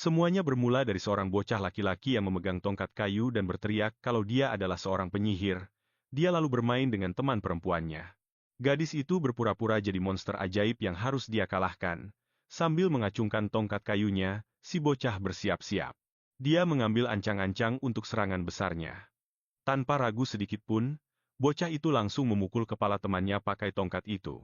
Semuanya bermula dari seorang bocah laki-laki yang memegang tongkat kayu dan berteriak kalau dia adalah seorang penyihir. Dia lalu bermain dengan teman perempuannya. Gadis itu berpura-pura jadi monster ajaib yang harus dia kalahkan. Sambil mengacungkan tongkat kayunya, si bocah bersiap-siap. Dia mengambil ancang-ancang untuk serangan besarnya. Tanpa ragu sedikit pun, bocah itu langsung memukul kepala temannya pakai tongkat itu.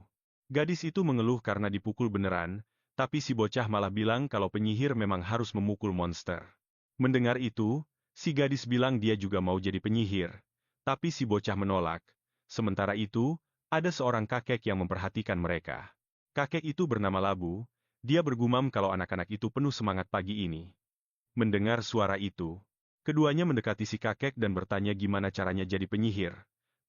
Gadis itu mengeluh karena dipukul beneran, tapi si bocah malah bilang kalau penyihir memang harus memukul monster. Mendengar itu, si gadis bilang dia juga mau jadi penyihir, tapi si bocah menolak. Sementara itu, ada seorang kakek yang memperhatikan mereka. Kakek itu bernama Labu, dia bergumam kalau anak-anak itu penuh semangat pagi ini. Mendengar suara itu, keduanya mendekati si kakek dan bertanya gimana caranya jadi penyihir.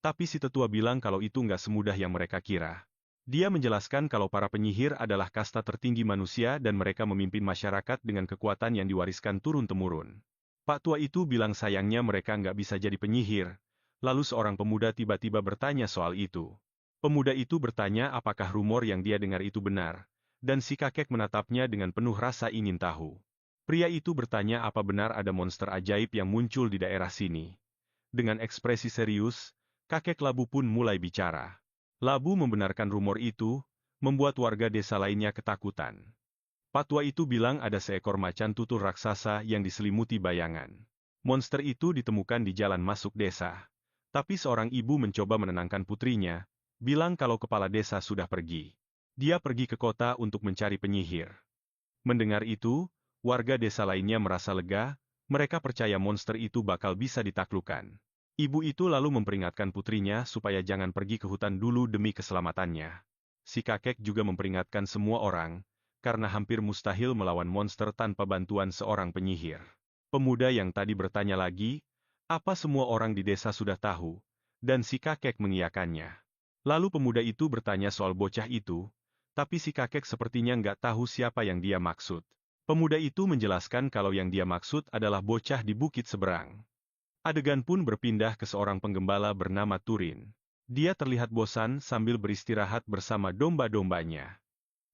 Tapi si tetua bilang kalau itu nggak semudah yang mereka kira. Dia menjelaskan kalau para penyihir adalah kasta tertinggi manusia dan mereka memimpin masyarakat dengan kekuatan yang diwariskan turun-temurun. Pak tua itu bilang sayangnya mereka nggak bisa jadi penyihir. Lalu seorang pemuda tiba-tiba bertanya soal itu. Pemuda itu bertanya apakah rumor yang dia dengar itu benar, dan si kakek menatapnya dengan penuh rasa ingin tahu. Pria itu bertanya apa benar ada monster ajaib yang muncul di daerah sini. Dengan ekspresi serius, kakek Labu pun mulai bicara. Labu membenarkan rumor itu, membuat warga desa lainnya ketakutan. Patwa itu bilang ada seekor macan tutul raksasa yang diselimuti bayangan. Monster itu ditemukan di jalan masuk desa. Tapi seorang ibu mencoba menenangkan putrinya, bilang kalau kepala desa sudah pergi. Dia pergi ke kota untuk mencari penyihir. Mendengar itu, warga desa lainnya merasa lega, mereka percaya monster itu bakal bisa ditaklukkan. Ibu itu lalu memperingatkan putrinya supaya jangan pergi ke hutan dulu demi keselamatannya. Si kakek juga memperingatkan semua orang, karena hampir mustahil melawan monster tanpa bantuan seorang penyihir. Pemuda yang tadi bertanya lagi, apa semua orang di desa sudah tahu, dan si kakek mengiyakannya. Lalu pemuda itu bertanya soal bocah itu, tapi si kakek sepertinya nggak tahu siapa yang dia maksud. Pemuda itu menjelaskan kalau yang dia maksud adalah bocah di bukit seberang. Adegan pun berpindah ke seorang penggembala bernama Turin. Dia terlihat bosan sambil beristirahat bersama domba-dombanya.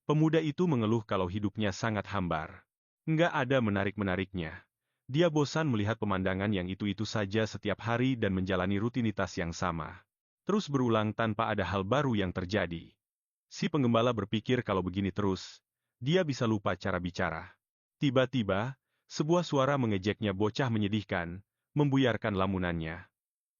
Pemuda itu mengeluh kalau hidupnya sangat hambar. Nggak ada menarik-menariknya. Dia bosan melihat pemandangan yang itu-itu saja setiap hari dan menjalani rutinitas yang sama. Terus berulang tanpa ada hal baru yang terjadi. Si penggembala berpikir kalau begini terus, dia bisa lupa cara bicara. Tiba-tiba, sebuah suara mengejeknya bocah menyedihkan, membuyarkan lamunannya.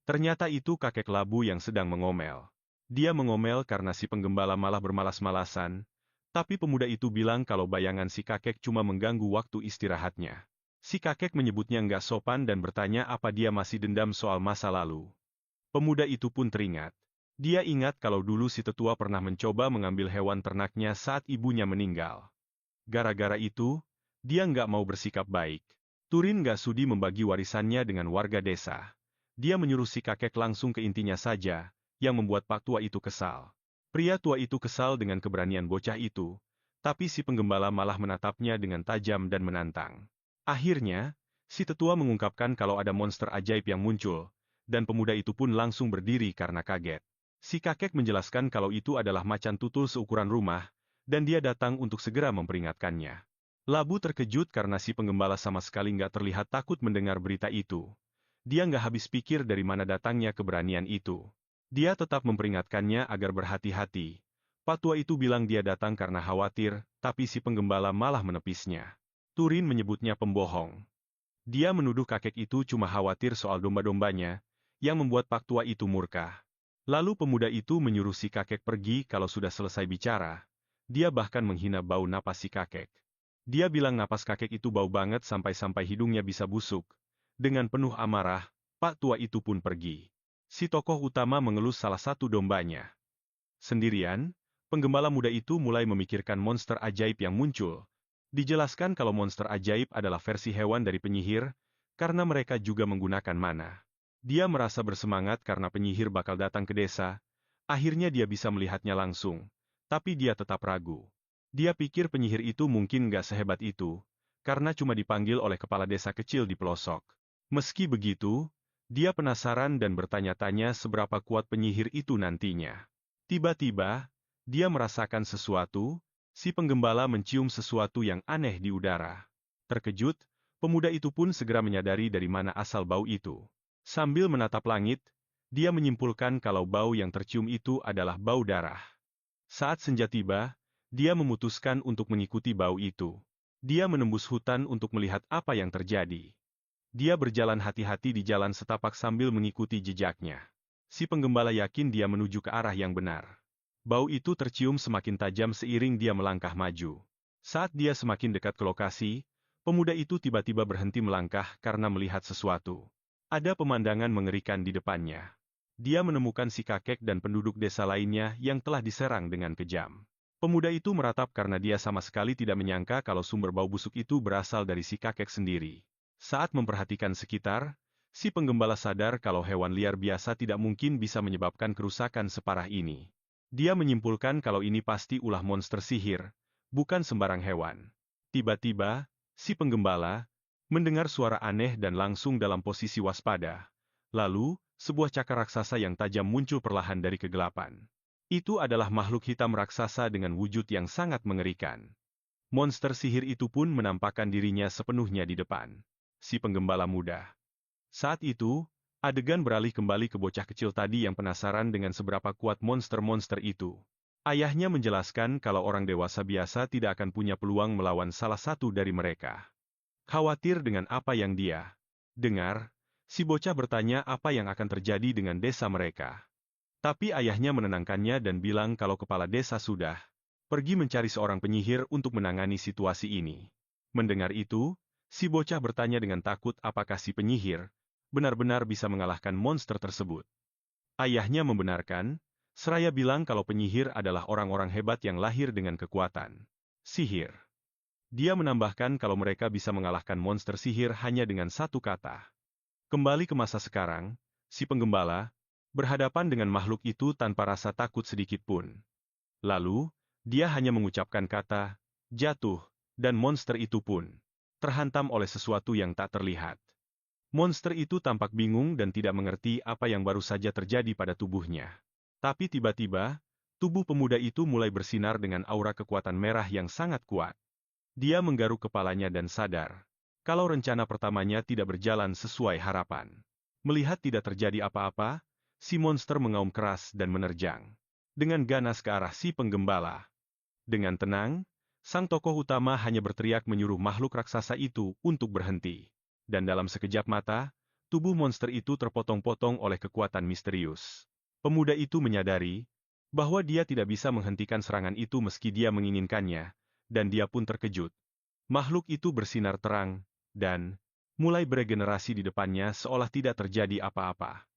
Ternyata itu kakek Labu yang sedang mengomel. Dia mengomel karena si penggembala malah bermalas-malasan, tapi pemuda itu bilang kalau bayangan si kakek cuma mengganggu waktu istirahatnya. Si kakek menyebutnya nggak sopan dan bertanya apa dia masih dendam soal masa lalu. Pemuda itu pun teringat. Dia ingat kalau dulu si tetua pernah mencoba mengambil hewan ternaknya saat ibunya meninggal. Gara-gara itu, dia nggak mau bersikap baik. Turin nggak sudi membagi warisannya dengan warga desa. Dia menyuruh si kakek langsung ke intinya saja, yang membuat Pak Tua itu kesal. Pria tua itu kesal dengan keberanian bocah itu, tapi si penggembala malah menatapnya dengan tajam dan menantang. Akhirnya, si tetua mengungkapkan kalau ada monster ajaib yang muncul, dan pemuda itu pun langsung berdiri karena kaget. Si kakek menjelaskan kalau itu adalah macan tutul seukuran rumah, dan dia datang untuk segera memperingatkannya. Labu terkejut karena si penggembala sama sekali nggak terlihat takut mendengar berita itu. Dia nggak habis pikir dari mana datangnya keberanian itu. Dia tetap memperingatkannya agar berhati-hati. Pak tua itu bilang dia datang karena khawatir, tapi si penggembala malah menepisnya. Turin menyebutnya pembohong. Dia menuduh kakek itu cuma khawatir soal domba-dombanya, yang membuat Pak tua itu murka. Lalu pemuda itu menyuruh si kakek pergi kalau sudah selesai bicara. Dia bahkan menghina bau napas si kakek. Dia bilang napas kakek itu bau banget sampai-sampai hidungnya bisa busuk. Dengan penuh amarah, Pak tua itu pun pergi. Si tokoh utama mengelus salah satu dombanya. Sendirian, penggembala muda itu mulai memikirkan monster ajaib yang muncul. Dijelaskan kalau monster ajaib adalah versi hewan dari penyihir, karena mereka juga menggunakan mana. Dia merasa bersemangat karena penyihir bakal datang ke desa. Akhirnya dia bisa melihatnya langsung. Tapi dia tetap ragu. Dia pikir penyihir itu mungkin nggak sehebat itu, karena cuma dipanggil oleh kepala desa kecil di pelosok. Meski begitu, dia penasaran dan bertanya-tanya seberapa kuat penyihir itu nantinya. Tiba-tiba, dia merasakan sesuatu, si penggembala mencium sesuatu yang aneh di udara. Terkejut, pemuda itu pun segera menyadari dari mana asal bau itu. Sambil menatap langit, dia menyimpulkan kalau bau yang tercium itu adalah bau darah. Saat senja tiba, dia memutuskan untuk mengikuti bau itu. Dia menembus hutan untuk melihat apa yang terjadi. Dia berjalan hati-hati di jalan setapak sambil mengikuti jejaknya. Si penggembala yakin dia menuju ke arah yang benar. Bau itu tercium semakin tajam seiring dia melangkah maju. Saat dia semakin dekat ke lokasi, pemuda itu tiba-tiba berhenti melangkah karena melihat sesuatu. Ada pemandangan mengerikan di depannya. Dia menemukan si kakek dan penduduk desa lainnya yang telah diserang dengan kejam. Pemuda itu meratap karena dia sama sekali tidak menyangka kalau sumber bau busuk itu berasal dari si kakek sendiri. Saat memperhatikan sekitar, si penggembala sadar kalau hewan liar biasa tidak mungkin bisa menyebabkan kerusakan separah ini. Dia menyimpulkan kalau ini pasti ulah monster sihir, bukan sembarang hewan. Tiba-tiba, si penggembala mendengar suara aneh dan langsung dalam posisi waspada. Lalu, sebuah cakar raksasa yang tajam muncul perlahan dari kegelapan. Itu adalah makhluk hitam raksasa dengan wujud yang sangat mengerikan. Monster sihir itu pun menampakkan dirinya sepenuhnya di depan si penggembala muda. Saat itu, adegan beralih kembali ke bocah kecil tadi yang penasaran dengan seberapa kuat monster-monster itu. Ayahnya menjelaskan kalau orang dewasa biasa tidak akan punya peluang melawan salah satu dari mereka. Khawatir dengan apa yang dia dengar, si bocah bertanya apa yang akan terjadi dengan desa mereka. Tapi ayahnya menenangkannya dan bilang kalau kepala desa sudah pergi mencari seorang penyihir untuk menangani situasi ini. Mendengar itu, si bocah bertanya dengan takut apakah si penyihir benar-benar bisa mengalahkan monster tersebut. Ayahnya membenarkan, seraya bilang kalau penyihir adalah orang-orang hebat yang lahir dengan kekuatan sihir. Dia menambahkan kalau mereka bisa mengalahkan monster sihir hanya dengan satu kata. Kembali ke masa sekarang, si penggembala berhadapan dengan makhluk itu tanpa rasa takut sedikit pun. Lalu, dia hanya mengucapkan kata, jatuh, dan monster itu pun terhantam oleh sesuatu yang tak terlihat. Monster itu tampak bingung dan tidak mengerti apa yang baru saja terjadi pada tubuhnya. Tapi tiba-tiba, tubuh pemuda itu mulai bersinar dengan aura kekuatan merah yang sangat kuat. Dia menggaruk kepalanya dan sadar kalau rencana pertamanya tidak berjalan sesuai harapan. Melihat tidak terjadi apa-apa, si monster mengaum keras dan menerjang dengan ganas ke arah si penggembala. Dengan tenang, sang tokoh utama hanya berteriak menyuruh makhluk raksasa itu untuk berhenti. Dan dalam sekejap mata, tubuh monster itu terpotong-potong oleh kekuatan misterius. Pemuda itu menyadari bahwa dia tidak bisa menghentikan serangan itu meski dia menginginkannya, dan dia pun terkejut. Makhluk itu bersinar terang, dan mulai beregenerasi di depannya seolah tidak terjadi apa-apa.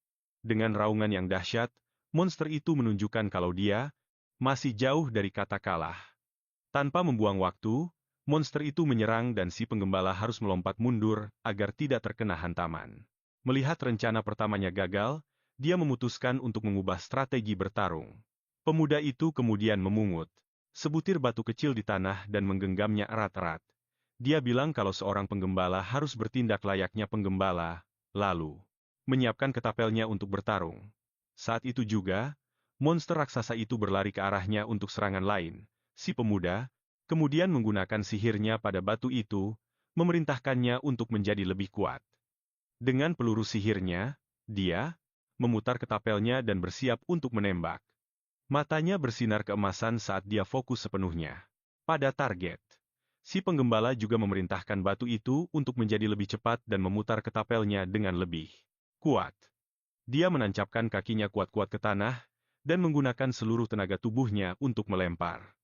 Dengan raungan yang dahsyat, monster itu menunjukkan kalau dia masih jauh dari kata kalah. Tanpa membuang waktu, monster itu menyerang dan si penggembala harus melompat mundur agar tidak terkena hantaman. Melihat rencana pertamanya gagal, dia memutuskan untuk mengubah strategi bertarung. Pemuda itu kemudian memungut sebutir batu kecil di tanah dan menggenggamnya erat-erat. Dia bilang kalau seorang penggembala harus bertindak layaknya penggembala, lalu menyiapkan ketapelnya untuk bertarung. Saat itu juga, monster raksasa itu berlari ke arahnya untuk serangan lain. Si pemuda kemudian menggunakan sihirnya pada batu itu, memerintahkannya untuk menjadi lebih kuat. Dengan peluru sihirnya, dia memutar ketapelnya dan bersiap untuk menembak. Matanya bersinar keemasan saat dia fokus sepenuhnya pada target. Si penggembala juga memerintahkan batu itu untuk menjadi lebih cepat dan memutar ketapelnya dengan lebih kuat. Dia menancapkan kakinya kuat-kuat ke tanah, dan menggunakan seluruh tenaga tubuhnya untuk melempar.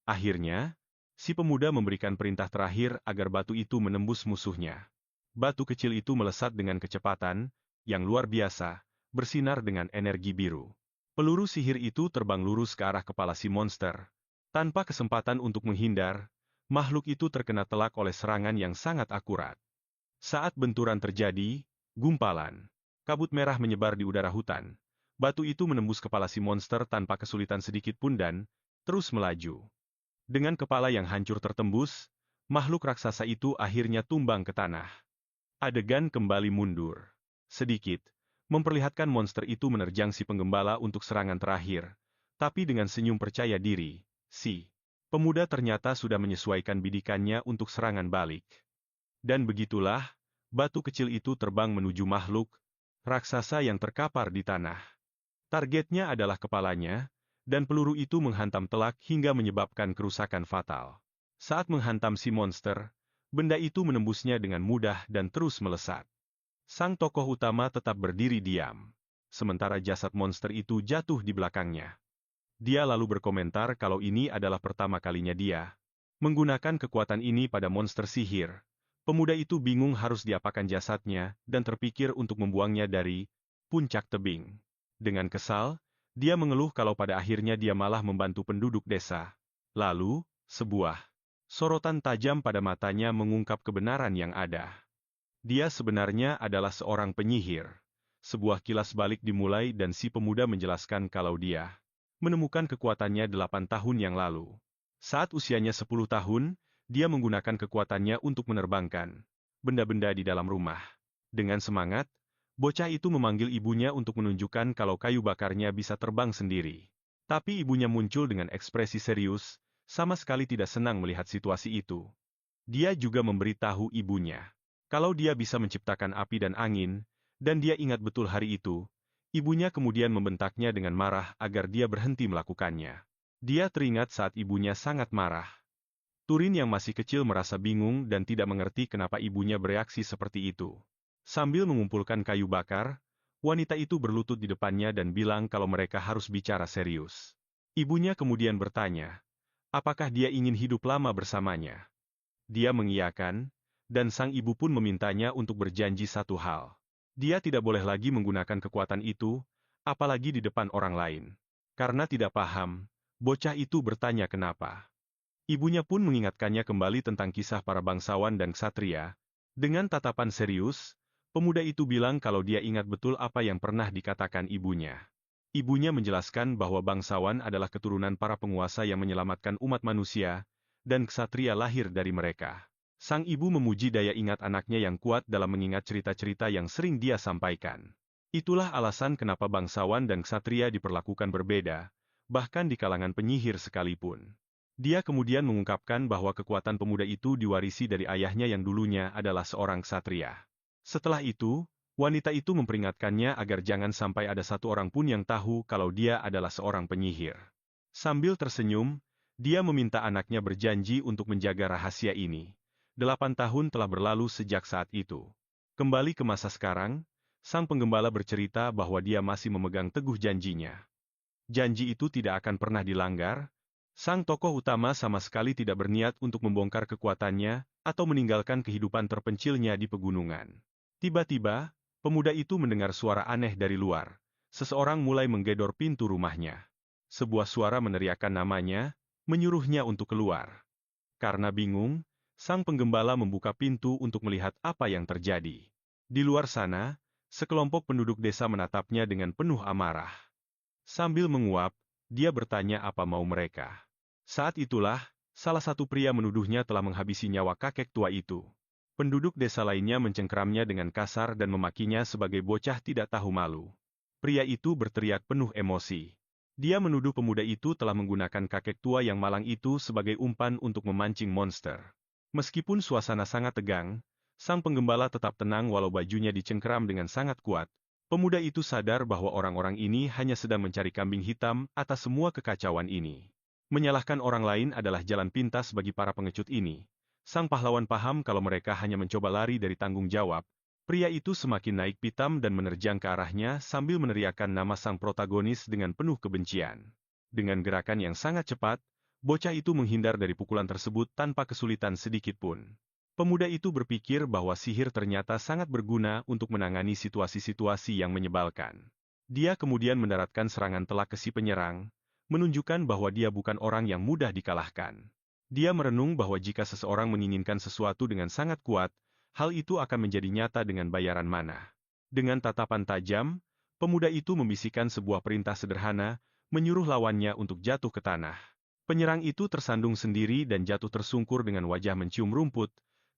Akhirnya, si pemuda memberikan perintah terakhir agar batu itu menembus musuhnya. Batu kecil itu melesat dengan kecepatan yang luar biasa, bersinar dengan energi biru. Peluru sihir itu terbang lurus ke arah kepala si monster. Tanpa kesempatan untuk menghindar, makhluk itu terkena telak oleh serangan yang sangat akurat. Saat benturan terjadi, gumpalan kabut merah menyebar di udara hutan. Batu itu menembus kepala si monster tanpa kesulitan sedikit pun dan terus melaju. Dengan kepala yang hancur tertembus, makhluk raksasa itu akhirnya tumbang ke tanah. Adegan kembali mundur sedikit, memperlihatkan monster itu menerjang si penggembala untuk serangan terakhir. Tapi dengan senyum percaya diri, si pemuda ternyata sudah menyesuaikan bidikannya untuk serangan balik. Dan begitulah, batu kecil itu terbang menuju makhluk raksasa yang terkapar di tanah. Targetnya adalah kepalanya, dan peluru itu menghantam telak hingga menyebabkan kerusakan fatal. Saat menghantam si monster, benda itu menembusnya dengan mudah dan terus melesat. Sang tokoh utama tetap berdiri diam, sementara jasad monster itu jatuh di belakangnya. Dia lalu berkomentar kalau ini adalah pertama kalinya dia menggunakan kekuatan ini pada monster sihir. Pemuda itu bingung harus diapakan jasadnya dan terpikir untuk membuangnya dari puncak tebing. Dengan kesal, dia mengeluh kalau pada akhirnya dia malah membantu penduduk desa. Lalu, sebuah sorotan tajam pada matanya mengungkap kebenaran yang ada. Dia sebenarnya adalah seorang penyihir. Sebuah kilas balik dimulai dan si pemuda menjelaskan kalau dia menemukan kekuatannya 8 tahun yang lalu. Saat usianya 10 tahun, dia menggunakan kekuatannya untuk menerbangkan benda-benda di dalam rumah. Dengan semangat, bocah itu memanggil ibunya untuk menunjukkan kalau kayu bakarnya bisa terbang sendiri. Tapi ibunya muncul dengan ekspresi serius, sama sekali tidak senang melihat situasi itu. Dia juga memberitahu ibunya kalau dia bisa menciptakan api dan angin, dan dia ingat betul hari itu. Ibunya kemudian membentaknya dengan marah agar dia berhenti melakukannya. Dia teringat saat ibunya sangat marah. Turin yang masih kecil merasa bingung dan tidak mengerti kenapa ibunya bereaksi seperti itu. Sambil mengumpulkan kayu bakar, wanita itu berlutut di depannya dan bilang kalau mereka harus bicara serius. Ibunya kemudian bertanya, apakah dia ingin hidup lama bersamanya? Dia mengiyakan, dan sang ibu pun memintanya untuk berjanji satu hal. Dia tidak boleh lagi menggunakan kekuatan itu, apalagi di depan orang lain. Karena tidak paham, bocah itu bertanya kenapa. Ibunya pun mengingatkannya kembali tentang kisah para bangsawan dan ksatria. Dengan tatapan serius, pemuda itu bilang kalau dia ingat betul apa yang pernah dikatakan ibunya. Ibunya menjelaskan bahwa bangsawan adalah keturunan para penguasa yang menyelamatkan umat manusia, dan ksatria lahir dari mereka. Sang ibu memuji daya ingat anaknya yang kuat dalam mengingat cerita-cerita yang sering dia sampaikan. Itulah alasan kenapa bangsawan dan ksatria diperlakukan berbeda, bahkan di kalangan penyihir sekalipun. Dia kemudian mengungkapkan bahwa kekuatan pemuda itu diwarisi dari ayahnya yang dulunya adalah seorang ksatria. Setelah itu, wanita itu memperingatkannya agar jangan sampai ada satu orang pun yang tahu kalau dia adalah seorang penyihir. Sambil tersenyum, dia meminta anaknya berjanji untuk menjaga rahasia ini. 8 tahun telah berlalu sejak saat itu. Kembali ke masa sekarang, sang penggembala bercerita bahwa dia masih memegang teguh janjinya. Janji itu tidak akan pernah dilanggar. Sang tokoh utama sama sekali tidak berniat untuk membongkar kekuatannya atau meninggalkan kehidupan terpencilnya di pegunungan. Tiba-tiba, pemuda itu mendengar suara aneh dari luar. Seseorang mulai menggedor pintu rumahnya. Sebuah suara meneriakkan namanya, menyuruhnya untuk keluar. Karena bingung, sang penggembala membuka pintu untuk melihat apa yang terjadi. Di luar sana, sekelompok penduduk desa menatapnya dengan penuh amarah. Sambil menguap, dia bertanya apa mau mereka. Saat itulah, salah satu pria menuduhnya telah menghabisi nyawa kakek tua itu. Penduduk desa lainnya mencengkeramnya dengan kasar dan memakinya sebagai bocah tidak tahu malu. Pria itu berteriak penuh emosi. Dia menuduh pemuda itu telah menggunakan kakek tua yang malang itu sebagai umpan untuk memancing monster. Meskipun suasana sangat tegang, sang penggembala tetap tenang walau bajunya dicengkeram dengan sangat kuat. Pemuda itu sadar bahwa orang-orang ini hanya sedang mencari kambing hitam atas semua kekacauan ini. Menyalahkan orang lain adalah jalan pintas bagi para pengecut ini. Sang pahlawan paham kalau mereka hanya mencoba lari dari tanggung jawab. Pria itu semakin naik pitam dan menerjang ke arahnya sambil meneriakkan nama sang protagonis dengan penuh kebencian. Dengan gerakan yang sangat cepat, bocah itu menghindar dari pukulan tersebut tanpa kesulitan sedikit pun. Pemuda itu berpikir bahwa sihir ternyata sangat berguna untuk menangani situasi-situasi yang menyebalkan. Dia kemudian mendaratkan serangan telak ke si penyerang, menunjukkan bahwa dia bukan orang yang mudah dikalahkan. Dia merenung bahwa jika seseorang menginginkan sesuatu dengan sangat kuat, hal itu akan menjadi nyata dengan bayaran mana. Dengan tatapan tajam, pemuda itu membisikkan sebuah perintah sederhana, menyuruh lawannya untuk jatuh ke tanah. Penyerang itu tersandung sendiri dan jatuh tersungkur dengan wajah mencium rumput,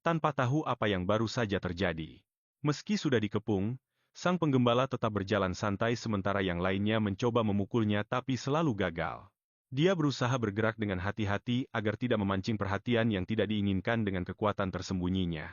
tanpa tahu apa yang baru saja terjadi. Meski sudah dikepung, sang penggembala tetap berjalan santai sementara yang lainnya mencoba memukulnya tapi selalu gagal. Dia berusaha bergerak dengan hati-hati agar tidak memancing perhatian yang tidak diinginkan dengan kekuatan tersembunyinya.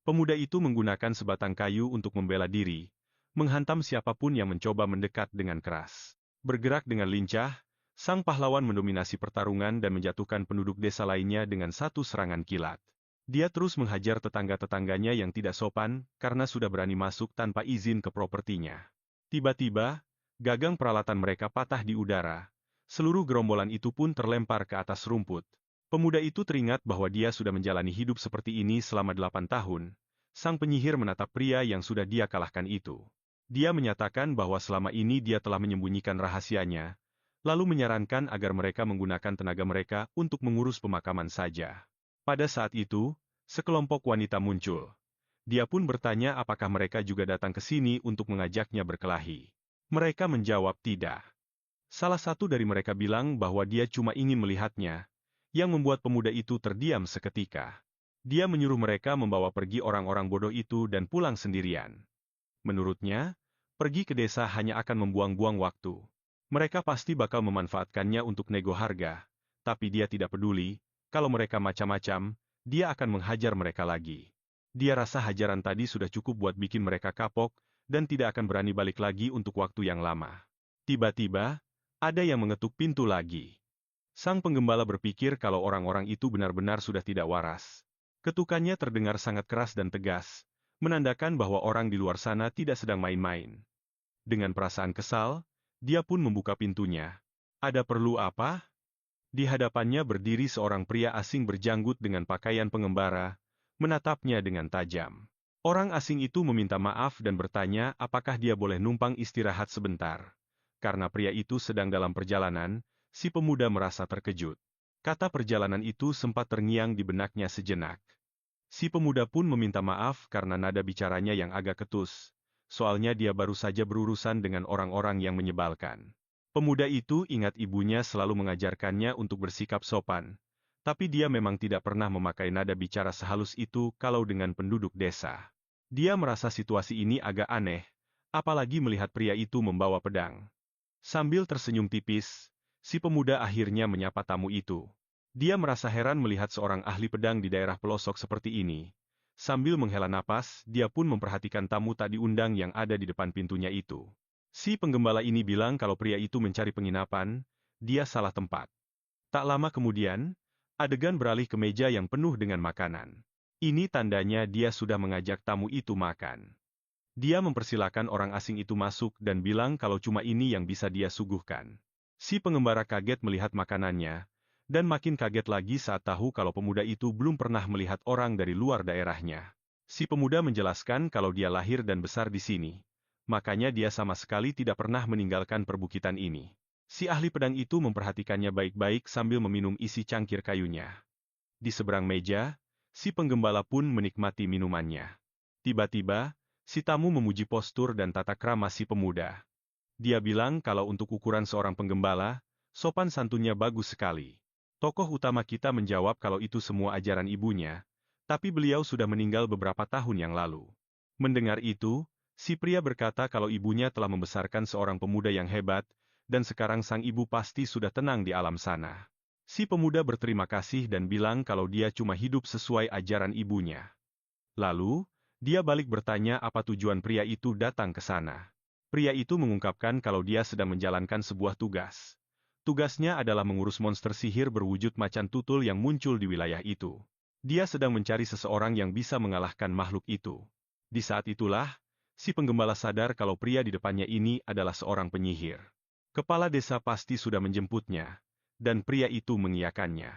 Pemuda itu menggunakan sebatang kayu untuk membela diri, menghantam siapapun yang mencoba mendekat dengan keras. Bergerak dengan lincah, sang pahlawan mendominasi pertarungan dan menjatuhkan penduduk desa lainnya dengan satu serangan kilat. Dia terus menghajar tetangga-tetangganya yang tidak sopan karena sudah berani masuk tanpa izin ke propertinya. Tiba-tiba, gagang peralatan mereka patah di udara. Seluruh gerombolan itu pun terlempar ke atas rumput. Pemuda itu teringat bahwa dia sudah menjalani hidup seperti ini selama 8 tahun. Sang penyihir menatap pria yang sudah dia kalahkan itu. Dia menyatakan bahwa selama ini dia telah menyembunyikan rahasianya, lalu menyarankan agar mereka menggunakan tenaga mereka untuk mengurus pemakaman saja. Pada saat itu, sekelompok wanita muncul. Dia pun bertanya apakah mereka juga datang ke sini untuk mengajaknya berkelahi. Mereka menjawab tidak. Salah satu dari mereka bilang bahwa dia cuma ingin melihatnya, yang membuat pemuda itu terdiam seketika. Dia menyuruh mereka membawa pergi orang-orang bodoh itu dan pulang sendirian. Menurutnya, pergi ke desa hanya akan membuang-buang waktu. Mereka pasti bakal memanfaatkannya untuk nego harga, tapi dia tidak peduli. Kalau mereka macam-macam, dia akan menghajar mereka lagi. Dia rasa hajaran tadi sudah cukup buat bikin mereka kapok, dan tidak akan berani balik lagi untuk waktu yang lama. Tiba-tiba, ada yang mengetuk pintu lagi. Sang penggembala berpikir kalau orang-orang itu benar-benar sudah tidak waras. Ketukannya terdengar sangat keras dan tegas, menandakan bahwa orang di luar sana tidak sedang main-main. Dengan perasaan kesal, dia pun membuka pintunya. Ada perlu apa? Di hadapannya berdiri seorang pria asing berjanggut dengan pakaian pengembara, menatapnya dengan tajam. Orang asing itu meminta maaf dan bertanya apakah dia boleh numpang istirahat sebentar. Karena pria itu sedang dalam perjalanan, si pemuda merasa terkejut. Kata perjalanan itu sempat terngiang di benaknya sejenak. Si pemuda pun meminta maaf karena nada bicaranya yang agak ketus. Soalnya dia baru saja berurusan dengan orang-orang yang menyebalkan. Pemuda itu ingat ibunya selalu mengajarkannya untuk bersikap sopan. Tapi dia memang tidak pernah memakai nada bicara sehalus itu kalau dengan penduduk desa. Dia merasa situasi ini agak aneh, apalagi melihat pria itu membawa pedang. Sambil tersenyum tipis, si pemuda akhirnya menyapa tamu itu. Dia merasa heran melihat seorang ahli pedang di daerah pelosok seperti ini. Sambil menghela napas, dia pun memperhatikan tamu tak diundang yang ada di depan pintunya itu. Si penggembala ini bilang kalau pria itu mencari penginapan, dia salah tempat. Tak lama kemudian, adegan beralih ke meja yang penuh dengan makanan. Ini tandanya dia sudah mengajak tamu itu makan. Dia mempersilakan orang asing itu masuk dan bilang kalau cuma ini yang bisa dia suguhkan. Si pengembara kaget melihat makanannya, dan makin kaget lagi saat tahu kalau pemuda itu belum pernah melihat orang dari luar daerahnya. Si pemuda menjelaskan kalau dia lahir dan besar di sini. Makanya dia sama sekali tidak pernah meninggalkan perbukitan ini. Si ahli pedang itu memperhatikannya baik-baik sambil meminum isi cangkir kayunya. Di seberang meja, si penggembala pun menikmati minumannya. Tiba-tiba, si tamu memuji postur dan tata krama si pemuda. Dia bilang kalau untuk ukuran seorang penggembala, sopan santunnya bagus sekali. Tokoh utama kita menjawab kalau itu semua ajaran ibunya, tapi beliau sudah meninggal beberapa tahun yang lalu. Mendengar itu, si pria berkata kalau ibunya telah membesarkan seorang pemuda yang hebat, dan sekarang sang ibu pasti sudah tenang di alam sana. Si pemuda berterima kasih dan bilang kalau dia cuma hidup sesuai ajaran ibunya. Lalu, dia balik bertanya apa tujuan pria itu datang ke sana. Pria itu mengungkapkan kalau dia sedang menjalankan sebuah tugas. Tugasnya adalah mengurus monster sihir berwujud macan tutul yang muncul di wilayah itu. Dia sedang mencari seseorang yang bisa mengalahkan makhluk itu. Di saat itulah, si penggembala sadar kalau pria di depannya ini adalah seorang penyihir. Kepala desa pasti sudah menjemputnya, dan pria itu mengiyakannya.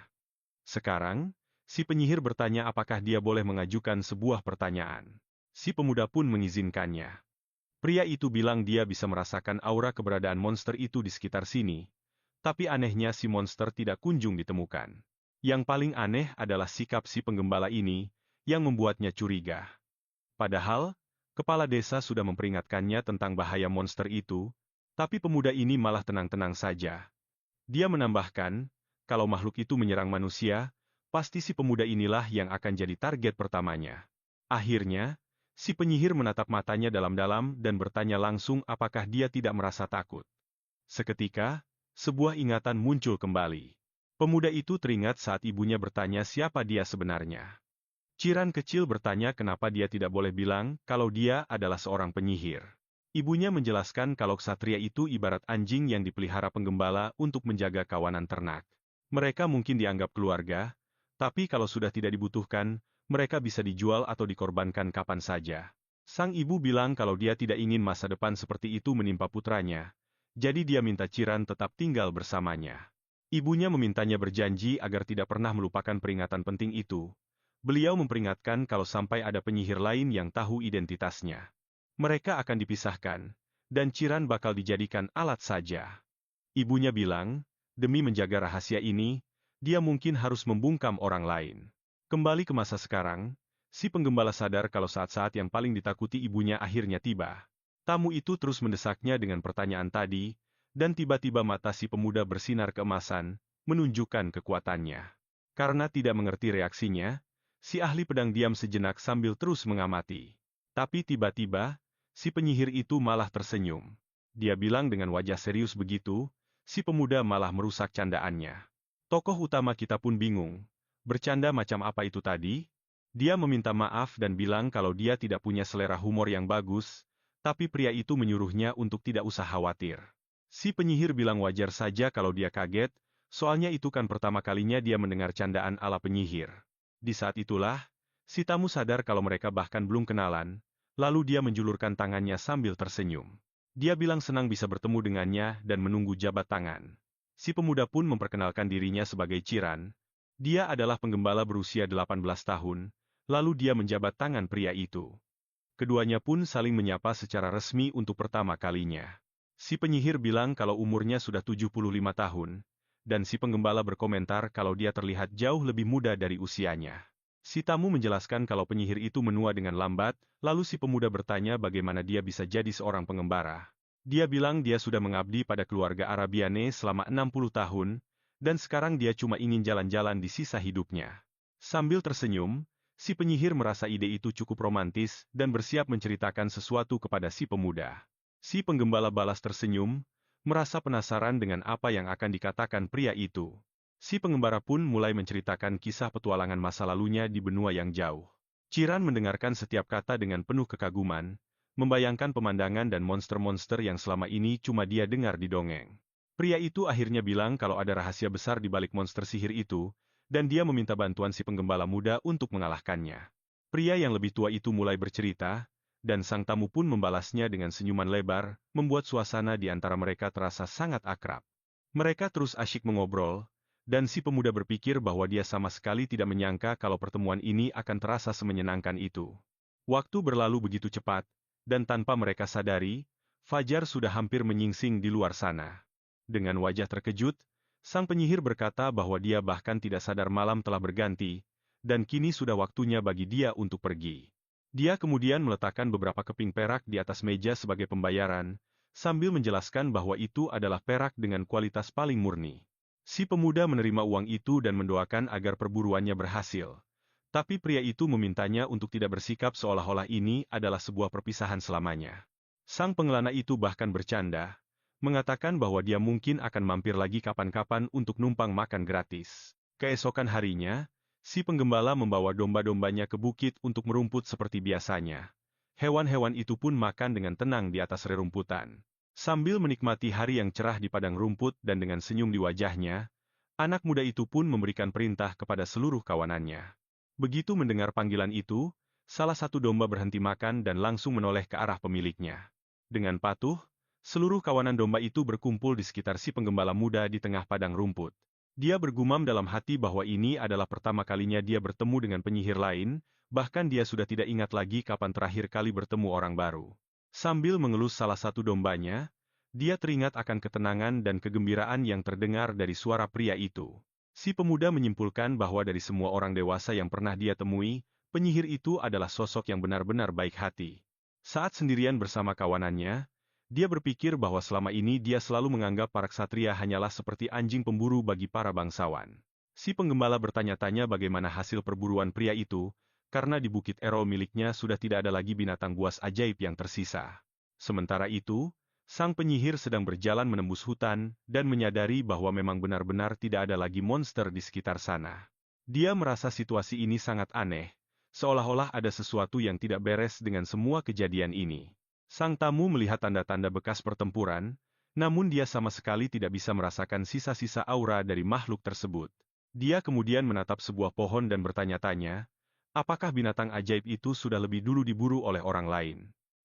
Sekarang, si penyihir bertanya apakah dia boleh mengajukan sebuah pertanyaan. Si pemuda pun mengizinkannya. Pria itu bilang dia bisa merasakan aura keberadaan monster itu di sekitar sini, tapi anehnya si monster tidak kunjung ditemukan. Yang paling aneh adalah sikap si penggembala ini, yang membuatnya curiga. Padahal, kepala desa sudah memperingatkannya tentang bahaya monster itu, tapi pemuda ini malah tenang-tenang saja. Dia menambahkan, kalau makhluk itu menyerang manusia, pasti si pemuda inilah yang akan jadi target pertamanya. Akhirnya, si penyihir menatap matanya dalam-dalam dan bertanya langsung apakah dia tidak merasa takut. Seketika, sebuah ingatan muncul kembali. Pemuda itu teringat saat ibunya bertanya siapa dia sebenarnya. Ciran kecil bertanya kenapa dia tidak boleh bilang kalau dia adalah seorang penyihir. Ibunya menjelaskan kalau ksatria itu ibarat anjing yang dipelihara penggembala untuk menjaga kawanan ternak. Mereka mungkin dianggap keluarga, tapi kalau sudah tidak dibutuhkan, mereka bisa dijual atau dikorbankan kapan saja. Sang ibu bilang kalau dia tidak ingin masa depan seperti itu menimpa putranya, jadi dia minta Ciran tetap tinggal bersamanya. Ibunya memintanya berjanji agar tidak pernah melupakan peringatan penting itu. Beliau memperingatkan kalau sampai ada penyihir lain yang tahu identitasnya, mereka akan dipisahkan, dan Ciran bakal dijadikan alat saja. Ibunya bilang, demi menjaga rahasia ini, dia mungkin harus membungkam orang lain. Kembali ke masa sekarang, si penggembala sadar kalau saat-saat yang paling ditakuti ibunya akhirnya tiba. Tamu itu terus mendesaknya dengan pertanyaan tadi, dan tiba-tiba mata si pemuda bersinar keemasan, menunjukkan kekuatannya. Karena tidak mengerti reaksinya, si ahli pedang diam sejenak sambil terus mengamati. Tapi tiba-tiba, si penyihir itu malah tersenyum. Dia bilang dengan wajah serius begitu, si pemuda malah merusak candaannya. Tokoh utama kita pun bingung. Bercanda macam apa itu tadi? Dia meminta maaf dan bilang kalau dia tidak punya selera humor yang bagus, tapi pria itu menyuruhnya untuk tidak usah khawatir. Si penyihir bilang wajar saja kalau dia kaget, soalnya itu kan pertama kalinya dia mendengar candaan ala penyihir. Di saat itulah, si tamu sadar kalau mereka bahkan belum kenalan, lalu dia menjulurkan tangannya sambil tersenyum. Dia bilang senang bisa bertemu dengannya dan menunggu jabat tangan. Si pemuda pun memperkenalkan dirinya sebagai Ciran. Dia adalah penggembala berusia 18 tahun, lalu dia menjabat tangan pria itu. Keduanya pun saling menyapa secara resmi untuk pertama kalinya. Si penyihir bilang kalau umurnya sudah 75 tahun, dan si penggembala berkomentar kalau dia terlihat jauh lebih muda dari usianya. Si tamu menjelaskan kalau penyihir itu menua dengan lambat, lalu si pemuda bertanya bagaimana dia bisa jadi seorang pengembara. Dia bilang dia sudah mengabdi pada keluarga Arabiane selama 60 tahun, dan sekarang dia cuma ingin jalan-jalan di sisa hidupnya. Sambil tersenyum, si penyihir merasa ide itu cukup romantis dan bersiap menceritakan sesuatu kepada si pemuda. Si penggembala balas tersenyum, merasa penasaran dengan apa yang akan dikatakan pria itu. Si pengembara pun mulai menceritakan kisah petualangan masa lalunya di benua yang jauh. Ciran mendengarkan setiap kata dengan penuh kekaguman, membayangkan pemandangan dan monster-monster yang selama ini cuma dia dengar di dongeng. Pria itu akhirnya bilang kalau ada rahasia besar di balik monster sihir itu, dan dia meminta bantuan si penggembala muda untuk mengalahkannya. Pria yang lebih tua itu mulai bercerita, dan sang tamu pun membalasnya dengan senyuman lebar, membuat suasana di antara mereka terasa sangat akrab. Mereka terus asyik mengobrol, dan si pemuda berpikir bahwa dia sama sekali tidak menyangka kalau pertemuan ini akan terasa semenyenangkan itu. Waktu berlalu begitu cepat, dan tanpa mereka sadari, fajar sudah hampir menyingsing di luar sana. Dengan wajah terkejut, sang penyihir berkata bahwa dia bahkan tidak sadar malam telah berganti, dan kini sudah waktunya bagi dia untuk pergi. Dia kemudian meletakkan beberapa keping perak di atas meja sebagai pembayaran, sambil menjelaskan bahwa itu adalah perak dengan kualitas paling murni. Si pemuda menerima uang itu dan mendoakan agar perburuannya berhasil. Tapi pria itu memintanya untuk tidak bersikap seolah-olah ini adalah sebuah perpisahan selamanya. Sang pengelana itu bahkan bercanda, mengatakan bahwa dia mungkin akan mampir lagi kapan-kapan untuk numpang makan gratis. Keesokan harinya, si penggembala membawa domba-dombanya ke bukit untuk merumput seperti biasanya. Hewan-hewan itu pun makan dengan tenang di atas rerumputan. Sambil menikmati hari yang cerah di padang rumput dan dengan senyum di wajahnya, anak muda itu pun memberikan perintah kepada seluruh kawanannya. Begitu mendengar panggilan itu, salah satu domba berhenti makan dan langsung menoleh ke arah pemiliknya. Dengan patuh, seluruh kawanan domba itu berkumpul di sekitar si penggembala muda di tengah padang rumput. Dia bergumam dalam hati bahwa ini adalah pertama kalinya dia bertemu dengan penyihir lain, bahkan dia sudah tidak ingat lagi kapan terakhir kali bertemu orang baru. Sambil mengelus salah satu dombanya, dia teringat akan ketenangan dan kegembiraan yang terdengar dari suara pria itu. Si pemuda menyimpulkan bahwa dari semua orang dewasa yang pernah dia temui, penyihir itu adalah sosok yang benar-benar baik hati. Saat sendirian bersama kawanannya, dia berpikir bahwa selama ini dia selalu menganggap para ksatria hanyalah seperti anjing pemburu bagi para bangsawan. Si penggembala bertanya-tanya bagaimana hasil perburuan pria itu, karena di Bukit Erol miliknya sudah tidak ada lagi binatang buas ajaib yang tersisa. Sementara itu, sang penyihir sedang berjalan menembus hutan, dan menyadari bahwa memang benar-benar tidak ada lagi monster di sekitar sana. Dia merasa situasi ini sangat aneh, seolah-olah ada sesuatu yang tidak beres dengan semua kejadian ini. Sang tamu melihat tanda-tanda bekas pertempuran, namun dia sama sekali tidak bisa merasakan sisa-sisa aura dari makhluk tersebut. Dia kemudian menatap sebuah pohon dan bertanya-tanya, apakah binatang ajaib itu sudah lebih dulu diburu oleh orang lain?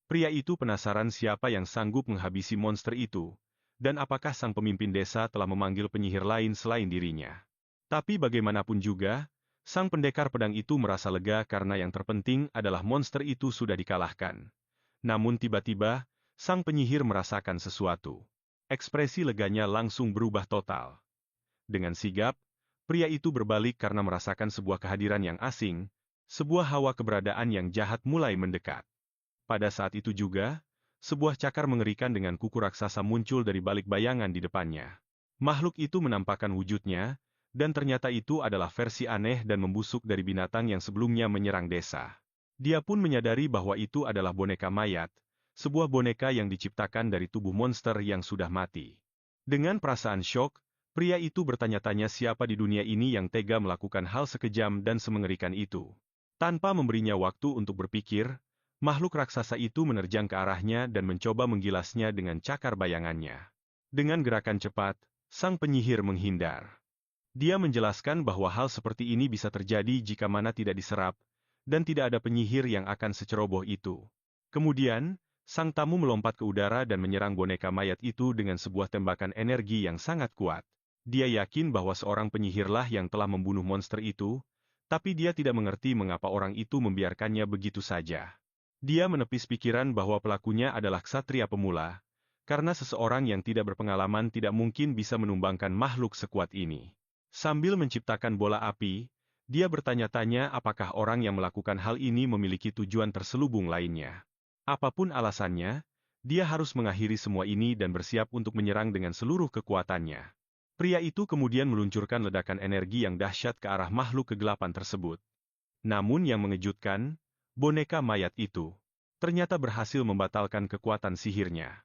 Pria itu penasaran siapa yang sanggup menghabisi monster itu, dan apakah sang pemimpin desa telah memanggil penyihir lain selain dirinya. Tapi bagaimanapun juga, sang pendekar pedang itu merasa lega karena yang terpenting adalah monster itu sudah dikalahkan. Namun tiba-tiba, sang penyihir merasakan sesuatu. Ekspresi leganya langsung berubah total. Dengan sigap, pria itu berbalik karena merasakan sebuah kehadiran yang asing, sebuah hawa keberadaan yang jahat mulai mendekat. Pada saat itu juga, sebuah cakar mengerikan dengan kuku raksasa muncul dari balik bayangan di depannya. Makhluk itu menampakkan wujudnya, dan ternyata itu adalah versi aneh dan membusuk dari binatang yang sebelumnya menyerang desa. Dia pun menyadari bahwa itu adalah boneka mayat, sebuah boneka yang diciptakan dari tubuh monster yang sudah mati. Dengan perasaan syok, pria itu bertanya-tanya siapa di dunia ini yang tega melakukan hal sekejam dan semengerikan itu. Tanpa memberinya waktu untuk berpikir, makhluk raksasa itu menerjang ke arahnya dan mencoba menggilasnya dengan cakar bayangannya. Dengan gerakan cepat, sang penyihir menghindar. Dia menjelaskan bahwa hal seperti ini bisa terjadi jika mana tidak diserap, dan tidak ada penyihir yang akan seceroboh itu. Kemudian, sang tamu melompat ke udara dan menyerang boneka mayat itu dengan sebuah tembakan energi yang sangat kuat. Dia yakin bahwa seorang penyihirlah yang telah membunuh monster itu, tapi dia tidak mengerti mengapa orang itu membiarkannya begitu saja. Dia menepis pikiran bahwa pelakunya adalah ksatria pemula, karena seseorang yang tidak berpengalaman tidak mungkin bisa menumbangkan makhluk sekuat ini. Sambil menciptakan bola api, dia bertanya-tanya apakah orang yang melakukan hal ini memiliki tujuan terselubung lainnya. Apapun alasannya, dia harus mengakhiri semua ini dan bersiap untuk menyerang dengan seluruh kekuatannya. Pria itu kemudian meluncurkan ledakan energi yang dahsyat ke arah makhluk kegelapan tersebut. Namun yang mengejutkan, boneka mayat itu ternyata berhasil membatalkan kekuatan sihirnya.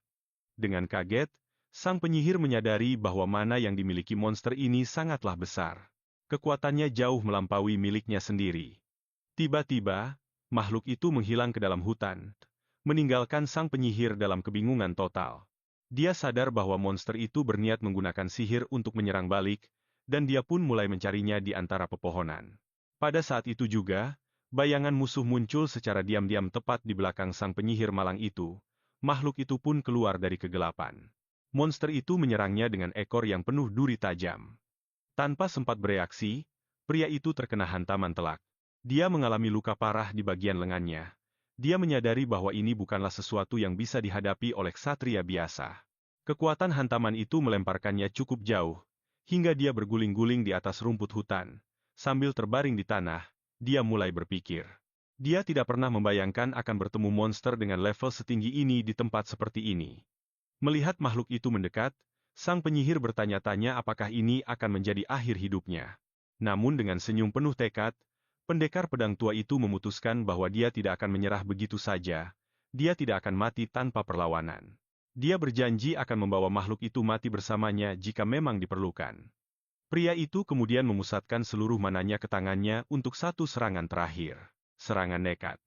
Dengan kaget, sang penyihir menyadari bahwa mana yang dimiliki monster ini sangatlah besar. Kekuatannya jauh melampaui miliknya sendiri. Tiba-tiba, makhluk itu menghilang ke dalam hutan, meninggalkan sang penyihir dalam kebingungan total. Dia sadar bahwa monster itu berniat menggunakan sihir untuk menyerang balik, dan dia pun mulai mencarinya di antara pepohonan. Pada saat itu juga, bayangan musuh muncul secara diam-diam tepat di belakang sang penyihir malang itu. Makhluk itu pun keluar dari kegelapan. Monster itu menyerangnya dengan ekor yang penuh duri tajam. Tanpa sempat bereaksi, pria itu terkena hantaman telak. Dia mengalami luka parah di bagian lengannya. Dia menyadari bahwa ini bukanlah sesuatu yang bisa dihadapi oleh ksatria biasa. Kekuatan hantaman itu melemparkannya cukup jauh, hingga dia berguling-guling di atas rumput hutan. Sambil terbaring di tanah, dia mulai berpikir. Dia tidak pernah membayangkan akan bertemu monster dengan level setinggi ini di tempat seperti ini. Melihat makhluk itu mendekat, sang penyihir bertanya-tanya apakah ini akan menjadi akhir hidupnya. Namun dengan senyum penuh tekad, pendekar pedang tua itu memutuskan bahwa dia tidak akan menyerah begitu saja. Dia tidak akan mati tanpa perlawanan. Dia berjanji akan membawa makhluk itu mati bersamanya jika memang diperlukan. Pria itu kemudian memusatkan seluruh mananya ke tangannya untuk satu serangan terakhir. Serangan nekat.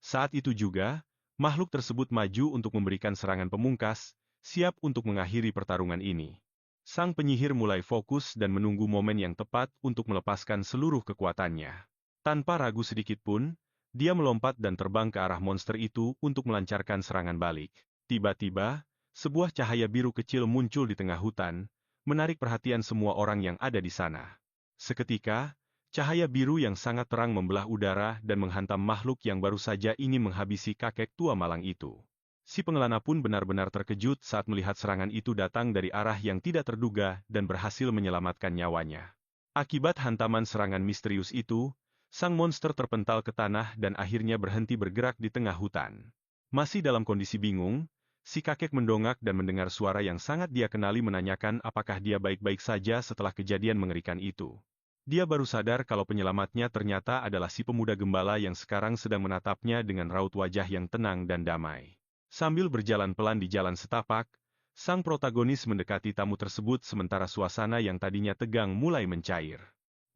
Saat itu juga, makhluk tersebut maju untuk memberikan serangan pemungkas, siap untuk mengakhiri pertarungan ini. Sang penyihir mulai fokus dan menunggu momen yang tepat untuk melepaskan seluruh kekuatannya. Tanpa ragu sedikit pun, dia melompat dan terbang ke arah monster itu untuk melancarkan serangan balik. Tiba-tiba, sebuah cahaya biru kecil muncul di tengah hutan, menarik perhatian semua orang yang ada di sana. Seketika, cahaya biru yang sangat terang membelah udara dan menghantam makhluk yang baru saja ingin menghabisi kakek tua malang itu. Si pengelana pun benar-benar terkejut saat melihat serangan itu datang dari arah yang tidak terduga dan berhasil menyelamatkan nyawanya. Akibat hantaman serangan misterius itu, sang monster terpental ke tanah dan akhirnya berhenti bergerak di tengah hutan. Masih dalam kondisi bingung, si kakek mendongak dan mendengar suara yang sangat dia kenali menanyakan apakah dia baik-baik saja setelah kejadian mengerikan itu. Dia baru sadar kalau penyelamatnya ternyata adalah si pemuda gembala yang sekarang sedang menatapnya dengan raut wajah yang tenang dan damai. Sambil berjalan pelan di jalan setapak, sang protagonis mendekati tamu tersebut sementara suasana yang tadinya tegang mulai mencair.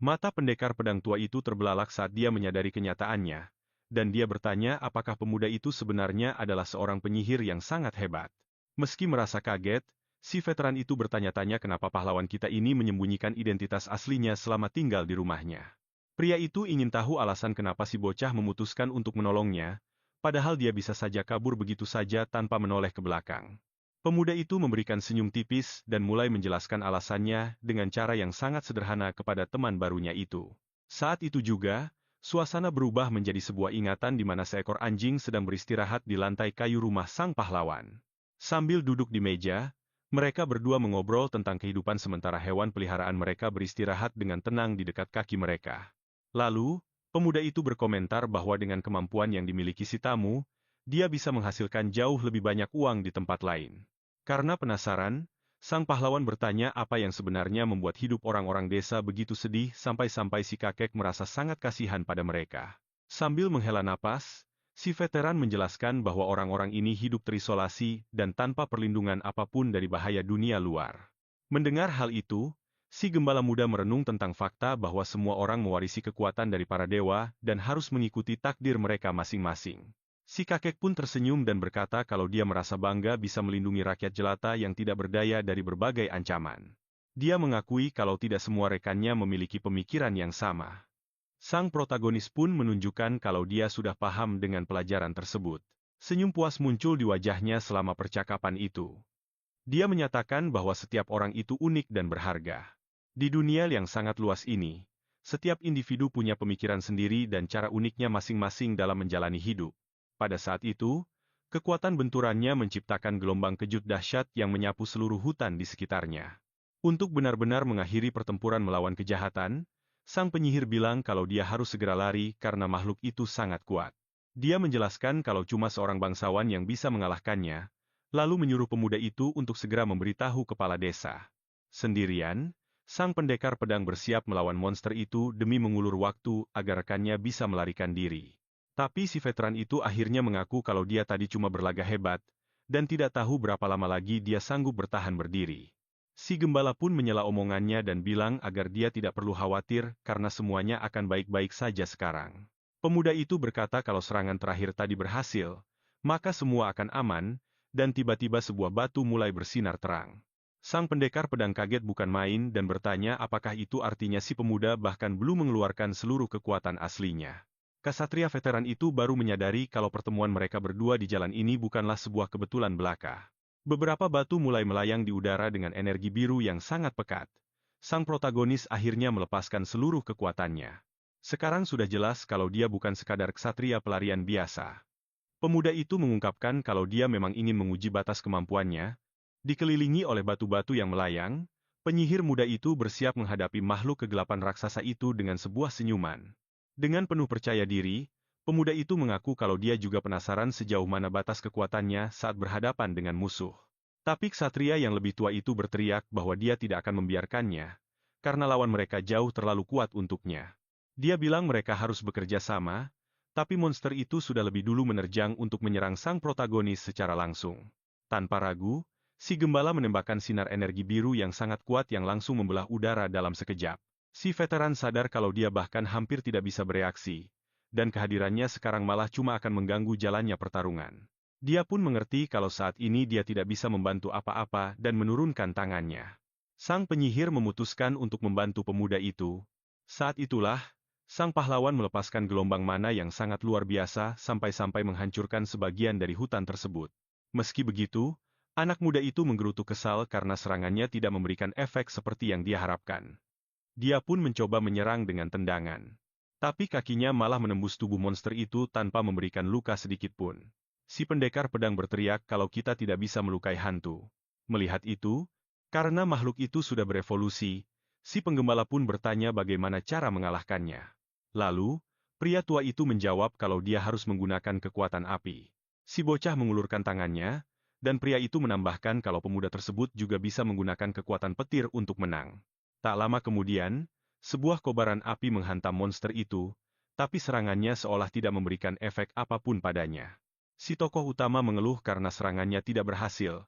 Mata pendekar pedang tua itu terbelalak saat dia menyadari kenyataannya, dan dia bertanya apakah pemuda itu sebenarnya adalah seorang penyihir yang sangat hebat. Meski merasa kaget, si veteran itu bertanya-tanya kenapa pahlawan kita ini menyembunyikan identitas aslinya selama tinggal di rumahnya. Pria itu ingin tahu alasan kenapa si bocah memutuskan untuk menolongnya, padahal dia bisa saja kabur begitu saja tanpa menoleh ke belakang. Pemuda itu memberikan senyum tipis dan mulai menjelaskan alasannya dengan cara yang sangat sederhana kepada teman barunya itu. Saat itu juga, suasana berubah menjadi sebuah ingatan di mana seekor anjing sedang beristirahat di lantai kayu rumah sang pahlawan. Sambil duduk di meja, mereka berdua mengobrol tentang kehidupan sementara hewan peliharaan mereka beristirahat dengan tenang di dekat kaki mereka. Lalu, pemuda itu berkomentar bahwa dengan kemampuan yang dimiliki si tamu, dia bisa menghasilkan jauh lebih banyak uang di tempat lain. Karena penasaran, sang pahlawan bertanya apa yang sebenarnya membuat hidup orang-orang desa begitu sedih sampai-sampai si kakek merasa sangat kasihan pada mereka. Sambil menghela napas, si veteran menjelaskan bahwa orang-orang ini hidup terisolasi dan tanpa perlindungan apapun dari bahaya dunia luar. Mendengar hal itu, si gembala muda merenung tentang fakta bahwa semua orang mewarisi kekuatan dari para dewa dan harus mengikuti takdir mereka masing-masing. Si kakek pun tersenyum dan berkata kalau dia merasa bangga bisa melindungi rakyat jelata yang tidak berdaya dari berbagai ancaman. Dia mengakui kalau tidak semua rekannya memiliki pemikiran yang sama. Sang protagonis pun menunjukkan kalau dia sudah paham dengan pelajaran tersebut. Senyum puas muncul di wajahnya selama percakapan itu. Dia menyatakan bahwa setiap orang itu unik dan berharga. Di dunia yang sangat luas ini, setiap individu punya pemikiran sendiri dan cara uniknya masing-masing dalam menjalani hidup. Pada saat itu, kekuatan benturannya menciptakan gelombang kejut dahsyat yang menyapu seluruh hutan di sekitarnya. Untuk benar-benar mengakhiri pertempuran melawan kejahatan, sang penyihir bilang kalau dia harus segera lari karena makhluk itu sangat kuat. Dia menjelaskan kalau cuma seorang bangsawan yang bisa mengalahkannya, lalu menyuruh pemuda itu untuk segera memberitahu kepala desa. Sendirian, sang pendekar pedang bersiap melawan monster itu demi mengulur waktu agar rekannya bisa melarikan diri. Tapi si veteran itu akhirnya mengaku kalau dia tadi cuma berlaga hebat, dan tidak tahu berapa lama lagi dia sanggup bertahan berdiri. Si gembala pun menyela omongannya dan bilang agar dia tidak perlu khawatir karena semuanya akan baik-baik saja sekarang. Pemuda itu berkata kalau serangan terakhir tadi berhasil, maka semua akan aman, dan tiba-tiba sebuah batu mulai bersinar terang. Sang pendekar pedang kaget bukan main dan bertanya apakah itu artinya si pemuda bahkan belum mengeluarkan seluruh kekuatan aslinya. Ksatria veteran itu baru menyadari kalau pertemuan mereka berdua di jalan ini bukanlah sebuah kebetulan belaka. Beberapa batu mulai melayang di udara dengan energi biru yang sangat pekat. Sang protagonis akhirnya melepaskan seluruh kekuatannya. Sekarang sudah jelas kalau dia bukan sekadar ksatria pelarian biasa. Pemuda itu mengungkapkan kalau dia memang ingin menguji batas kemampuannya. Dikelilingi oleh batu-batu yang melayang, penyihir muda itu bersiap menghadapi makhluk kegelapan raksasa itu dengan sebuah senyuman. Dengan penuh percaya diri, pemuda itu mengaku kalau dia juga penasaran sejauh mana batas kekuatannya saat berhadapan dengan musuh. Tapi ksatria yang lebih tua itu berteriak bahwa dia tidak akan membiarkannya, karena lawan mereka jauh terlalu kuat untuknya. Dia bilang mereka harus bekerja sama, tapi monster itu sudah lebih dulu menerjang untuk menyerang sang protagonis secara langsung. Tanpa ragu, si gembala menembakkan sinar energi biru yang sangat kuat yang langsung membelah udara dalam sekejap. Si veteran sadar kalau dia bahkan hampir tidak bisa bereaksi, dan kehadirannya sekarang malah cuma akan mengganggu jalannya pertarungan. Dia pun mengerti kalau saat ini dia tidak bisa membantu apa-apa dan menurunkan tangannya. Sang penyihir memutuskan untuk membantu pemuda itu. Saat itulah, sang pahlawan melepaskan gelombang mana yang sangat luar biasa sampai-sampai menghancurkan sebagian dari hutan tersebut. Meski begitu, anak muda itu menggerutu kesal karena serangannya tidak memberikan efek seperti yang dia harapkan. Dia pun mencoba menyerang dengan tendangan. Tapi kakinya malah menembus tubuh monster itu tanpa memberikan luka sedikit pun. Si pendekar pedang berteriak kalau kita tidak bisa melukai hantu. Melihat itu, karena makhluk itu sudah berevolusi, si penggembala pun bertanya bagaimana cara mengalahkannya. Lalu, pria tua itu menjawab kalau dia harus menggunakan kekuatan api. Si bocah mengulurkan tangannya, dan pria itu menambahkan kalau pemuda tersebut juga bisa menggunakan kekuatan petir untuk menang. Tak lama kemudian, sebuah kobaran api menghantam monster itu, tapi serangannya seolah tidak memberikan efek apapun padanya. Si tokoh utama mengeluh karena serangannya tidak berhasil,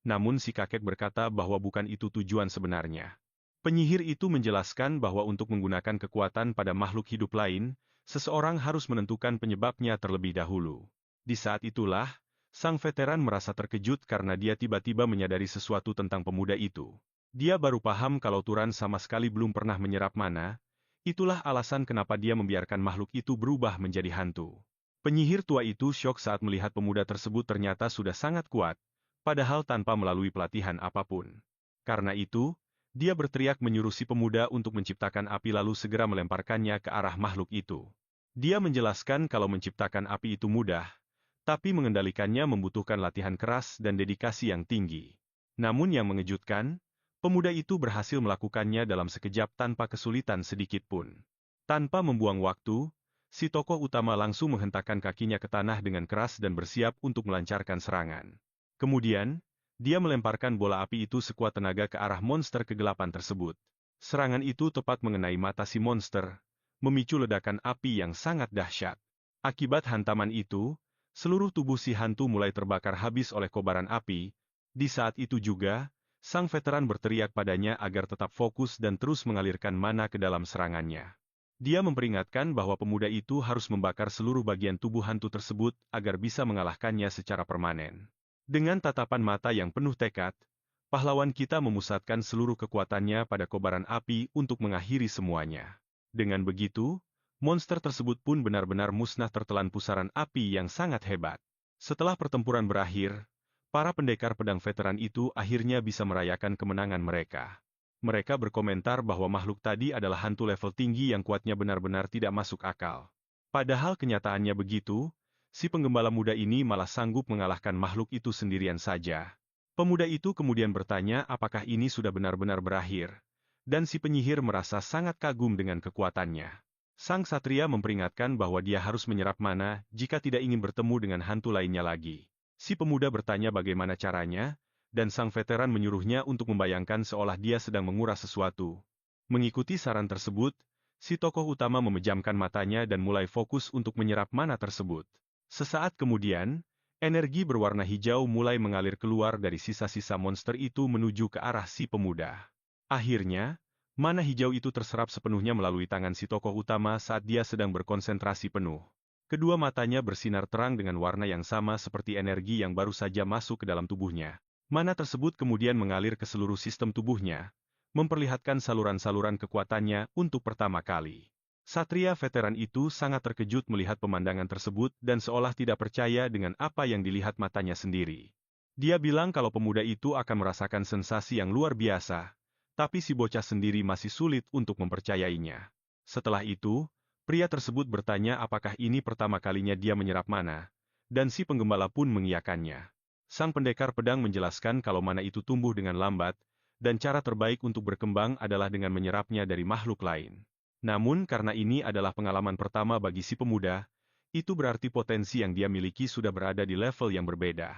namun si kakek berkata bahwa bukan itu tujuan sebenarnya. Penyihir itu menjelaskan bahwa untuk menggunakan kekuatan pada makhluk hidup lain, seseorang harus menentukan penyebabnya terlebih dahulu. Di saat itulah, sang veteran merasa terkejut karena dia tiba-tiba menyadari sesuatu tentang pemuda itu. Dia baru paham kalau Turan sama sekali belum pernah menyerap mana. Itulah alasan kenapa dia membiarkan makhluk itu berubah menjadi hantu. Penyihir tua itu syok saat melihat pemuda tersebut ternyata sudah sangat kuat, padahal tanpa melalui pelatihan apapun. Karena itu, dia berteriak menyuruh si pemuda untuk menciptakan api lalu segera melemparkannya ke arah makhluk itu. Dia menjelaskan kalau menciptakan api itu mudah, tapi mengendalikannya membutuhkan latihan keras dan dedikasi yang tinggi. Namun yang mengejutkan, pemuda itu berhasil melakukannya dalam sekejap tanpa kesulitan sedikit pun. Tanpa membuang waktu, si tokoh utama langsung menghentakkan kakinya ke tanah dengan keras dan bersiap untuk melancarkan serangan. Kemudian, dia melemparkan bola api itu sekuat tenaga ke arah monster kegelapan tersebut. Serangan itu tepat mengenai mata si monster, memicu ledakan api yang sangat dahsyat. Akibat hantaman itu, seluruh tubuh si hantu mulai terbakar habis oleh kobaran api. Di saat itu juga, sang veteran berteriak padanya agar tetap fokus dan terus mengalirkan mana ke dalam serangannya. Dia memperingatkan bahwa pemuda itu harus membakar seluruh bagian tubuh hantu tersebut agar bisa mengalahkannya secara permanen. Dengan tatapan mata yang penuh tekad, pahlawan kita memusatkan seluruh kekuatannya pada kobaran api untuk mengakhiri semuanya. Dengan begitu, monster tersebut pun benar-benar musnah tertelan pusaran api yang sangat hebat. Setelah pertempuran berakhir, para pendekar pedang veteran itu akhirnya bisa merayakan kemenangan mereka. Mereka berkomentar bahwa makhluk tadi adalah hantu level tinggi yang kuatnya benar-benar tidak masuk akal. Padahal kenyataannya begitu, si penggembala muda ini malah sanggup mengalahkan makhluk itu sendirian saja. Pemuda itu kemudian bertanya apakah ini sudah benar-benar berakhir, dan si penyihir merasa sangat kagum dengan kekuatannya. Sang satria memperingatkan bahwa dia harus menyerap mana jika tidak ingin bertemu dengan hantu lainnya lagi. Si pemuda bertanya bagaimana caranya, dan sang veteran menyuruhnya untuk membayangkan seolah dia sedang menguras sesuatu. Mengikuti saran tersebut, si tokoh utama memejamkan matanya dan mulai fokus untuk menyerap mana tersebut. Sesaat kemudian, energi berwarna hijau mulai mengalir keluar dari sisa-sisa monster itu menuju ke arah si pemuda. Akhirnya, mana hijau itu terserap sepenuhnya melalui tangan si tokoh utama saat dia sedang berkonsentrasi penuh. Kedua matanya bersinar terang dengan warna yang sama seperti energi yang baru saja masuk ke dalam tubuhnya. Mana tersebut kemudian mengalir ke seluruh sistem tubuhnya, memperlihatkan saluran-saluran kekuatannya untuk pertama kali. Satria veteran itu sangat terkejut melihat pemandangan tersebut dan seolah tidak percaya dengan apa yang dilihat matanya sendiri. Dia bilang kalau pemuda itu akan merasakan sensasi yang luar biasa, tapi si bocah sendiri masih sulit untuk mempercayainya. Setelah itu, pria tersebut bertanya apakah ini pertama kalinya dia menyerap mana, dan si penggembala pun mengiyakannya. Sang pendekar pedang menjelaskan kalau mana itu tumbuh dengan lambat, dan cara terbaik untuk berkembang adalah dengan menyerapnya dari makhluk lain. Namun karena ini adalah pengalaman pertama bagi si pemuda, itu berarti potensi yang dia miliki sudah berada di level yang berbeda.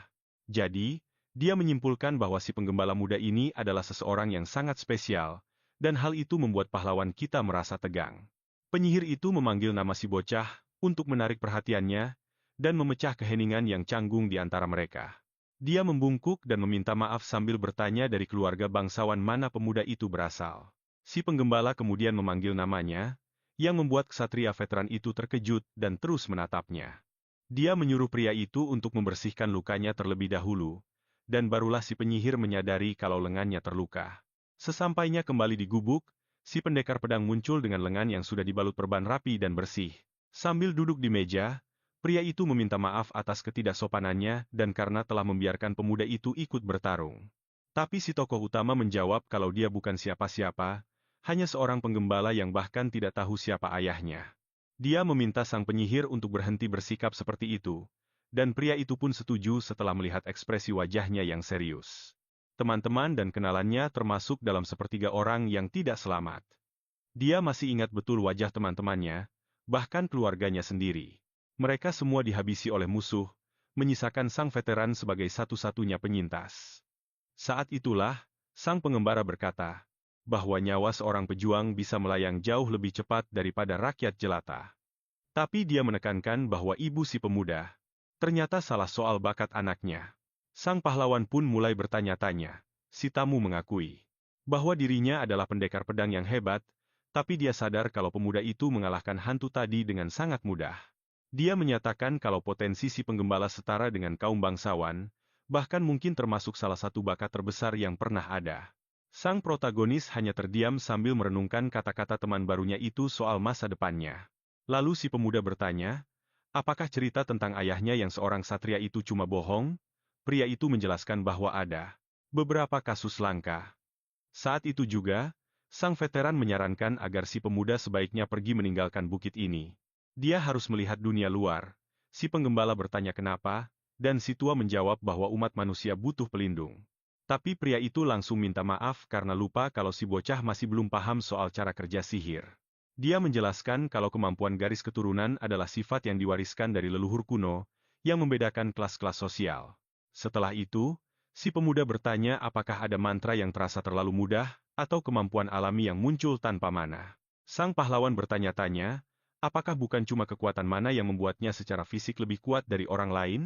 Jadi, dia menyimpulkan bahwa si penggembala muda ini adalah seseorang yang sangat spesial, dan hal itu membuat pahlawan kita merasa tegang. Penyihir itu memanggil nama si bocah, untuk menarik perhatiannya, dan memecah keheningan yang canggung di antara mereka. Dia membungkuk dan meminta maaf sambil bertanya dari keluarga bangsawan mana pemuda itu berasal. Si penggembala kemudian memanggil namanya, yang membuat ksatria veteran itu terkejut dan terus menatapnya. Dia menyuruh pria itu untuk membersihkan lukanya terlebih dahulu, dan barulah si penyihir menyadari kalau lengannya terluka. Sesampainya kembali di gubuk, si pendekar pedang muncul dengan lengan yang sudah dibalut perban rapi dan bersih. Sambil duduk di meja, pria itu meminta maaf atas ketidaksopanannya dan karena telah membiarkan pemuda itu ikut bertarung. Tapi si tokoh utama menjawab kalau dia bukan siapa-siapa, hanya seorang penggembala yang bahkan tidak tahu siapa ayahnya. Dia meminta sang penyihir untuk berhenti bersikap seperti itu, dan pria itu pun setuju setelah melihat ekspresi wajahnya yang serius. Teman-teman dan kenalannya termasuk dalam sepertiga orang yang tidak selamat. Dia masih ingat betul wajah teman-temannya, bahkan keluarganya sendiri. Mereka semua dihabisi oleh musuh, menyisakan sang veteran sebagai satu-satunya penyintas. Saat itulah, sang pengembara berkata, bahwa nyawa seorang pejuang bisa melayang jauh lebih cepat daripada rakyat jelata. Tapi dia menekankan bahwa ibu si pemuda, ternyata salah soal bakat anaknya. Sang pahlawan pun mulai bertanya-tanya, si tamu mengakui. bahwa dirinya adalah pendekar pedang yang hebat, tapi dia sadar kalau pemuda itu mengalahkan hantu tadi dengan sangat mudah. Dia menyatakan kalau potensi si penggembala setara dengan kaum bangsawan, bahkan mungkin termasuk salah satu bakat terbesar yang pernah ada. Sang protagonis hanya terdiam sambil merenungkan kata-kata teman barunya itu soal masa depannya. Lalu si pemuda bertanya, apakah cerita tentang ayahnya yang seorang satria itu cuma bohong? Pria itu menjelaskan bahwa ada beberapa kasus langka. Saat itu juga, sang veteran menyarankan agar si pemuda sebaiknya pergi meninggalkan bukit ini. Dia harus melihat dunia luar. Si penggembala bertanya kenapa, dan si tua menjawab bahwa umat manusia butuh pelindung. Tapi pria itu langsung minta maaf karena lupa kalau si bocah masih belum paham soal cara kerja sihir. Dia menjelaskan kalau kemampuan garis keturunan adalah sifat yang diwariskan dari leluhur kuno, yang membedakan kelas-kelas sosial. Setelah itu, si pemuda bertanya apakah ada mantra yang terasa terlalu mudah, atau kemampuan alami yang muncul tanpa mana. Sang pahlawan bertanya-tanya, apakah bukan cuma kekuatan mana yang membuatnya secara fisik lebih kuat dari orang lain?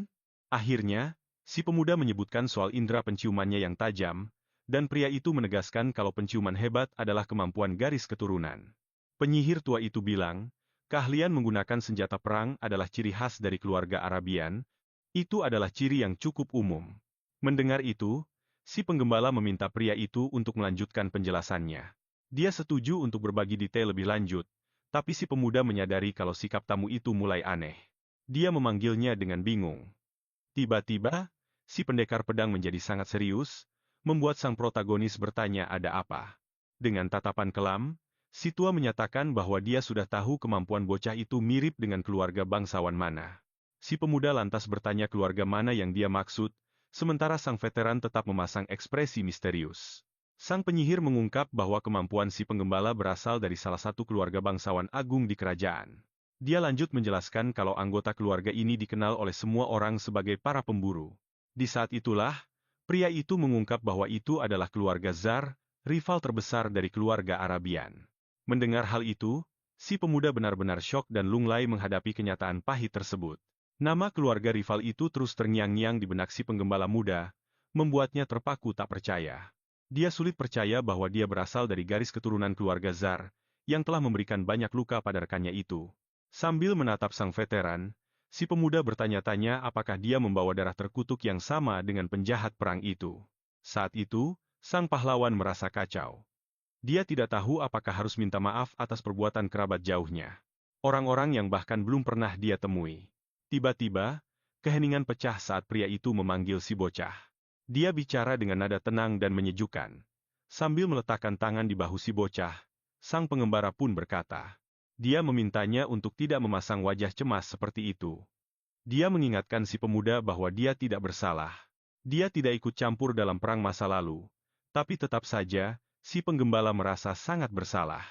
Akhirnya, si pemuda menyebutkan soal indera penciumannya yang tajam, dan pria itu menegaskan kalau penciuman hebat adalah kemampuan garis keturunan. Penyihir tua itu bilang, keahlian menggunakan senjata perang adalah ciri khas dari keluarga Arabian, itu adalah ciri yang cukup umum. Mendengar itu, si penggembala meminta pria itu untuk melanjutkan penjelasannya. Dia setuju untuk berbagi detail lebih lanjut, tapi si pemuda menyadari kalau sikap tamu itu mulai aneh. Dia memanggilnya dengan bingung. Tiba-tiba, si pendekar pedang menjadi sangat serius, membuat sang protagonis bertanya ada apa. Dengan tatapan kelam, si tua menyatakan bahwa dia sudah tahu kemampuan bocah itu mirip dengan keluarga bangsawan mana. Si pemuda lantas bertanya keluarga mana yang dia maksud, sementara sang veteran tetap memasang ekspresi misterius. Sang penyihir mengungkap bahwa kemampuan si penggembala berasal dari salah satu keluarga bangsawan agung di kerajaan. Dia lanjut menjelaskan kalau anggota keluarga ini dikenal oleh semua orang sebagai para pemburu. Di saat itulah, pria itu mengungkap bahwa itu adalah keluarga Zar, rival terbesar dari keluarga Arabian. Mendengar hal itu, si pemuda benar-benar syok dan lunglai menghadapi kenyataan pahit tersebut. Nama keluarga rival itu terus terngiang-ngiang di benak si penggembala muda, membuatnya terpaku tak percaya. Dia sulit percaya bahwa dia berasal dari garis keturunan keluarga Zar, yang telah memberikan banyak luka pada rekannya itu. Sambil menatap sang veteran, si pemuda bertanya-tanya apakah dia membawa darah terkutuk yang sama dengan penjahat perang itu. Saat itu, sang pahlawan merasa kacau. Dia tidak tahu apakah harus minta maaf atas perbuatan kerabat jauhnya. Orang-orang yang bahkan belum pernah dia temui. Tiba-tiba, keheningan pecah saat pria itu memanggil si bocah. Dia bicara dengan nada tenang dan menyejukkan. Sambil meletakkan tangan di bahu si bocah, sang pengembara pun berkata. Dia memintanya untuk tidak memasang wajah cemas seperti itu. Dia mengingatkan si pemuda bahwa dia tidak bersalah. Dia tidak ikut campur dalam perang masa lalu. Tapi tetap saja, si penggembala merasa sangat bersalah.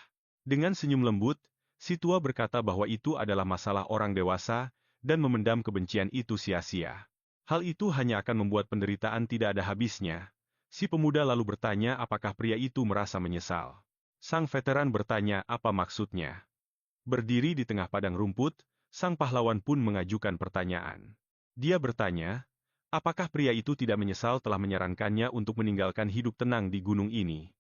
Dengan senyum lembut, si tua berkata bahwa itu adalah masalah orang dewasa, dan memendam kebencian itu sia-sia. Hal itu hanya akan membuat penderitaan tidak ada habisnya. Si pemuda lalu bertanya apakah pria itu merasa menyesal. Sang veteran bertanya apa maksudnya. Berdiri di tengah padang rumput, sang pahlawan pun mengajukan pertanyaan. Dia bertanya, apakah pria itu tidak menyesal telah menyarankannya untuk meninggalkan hidup tenang di gunung ini?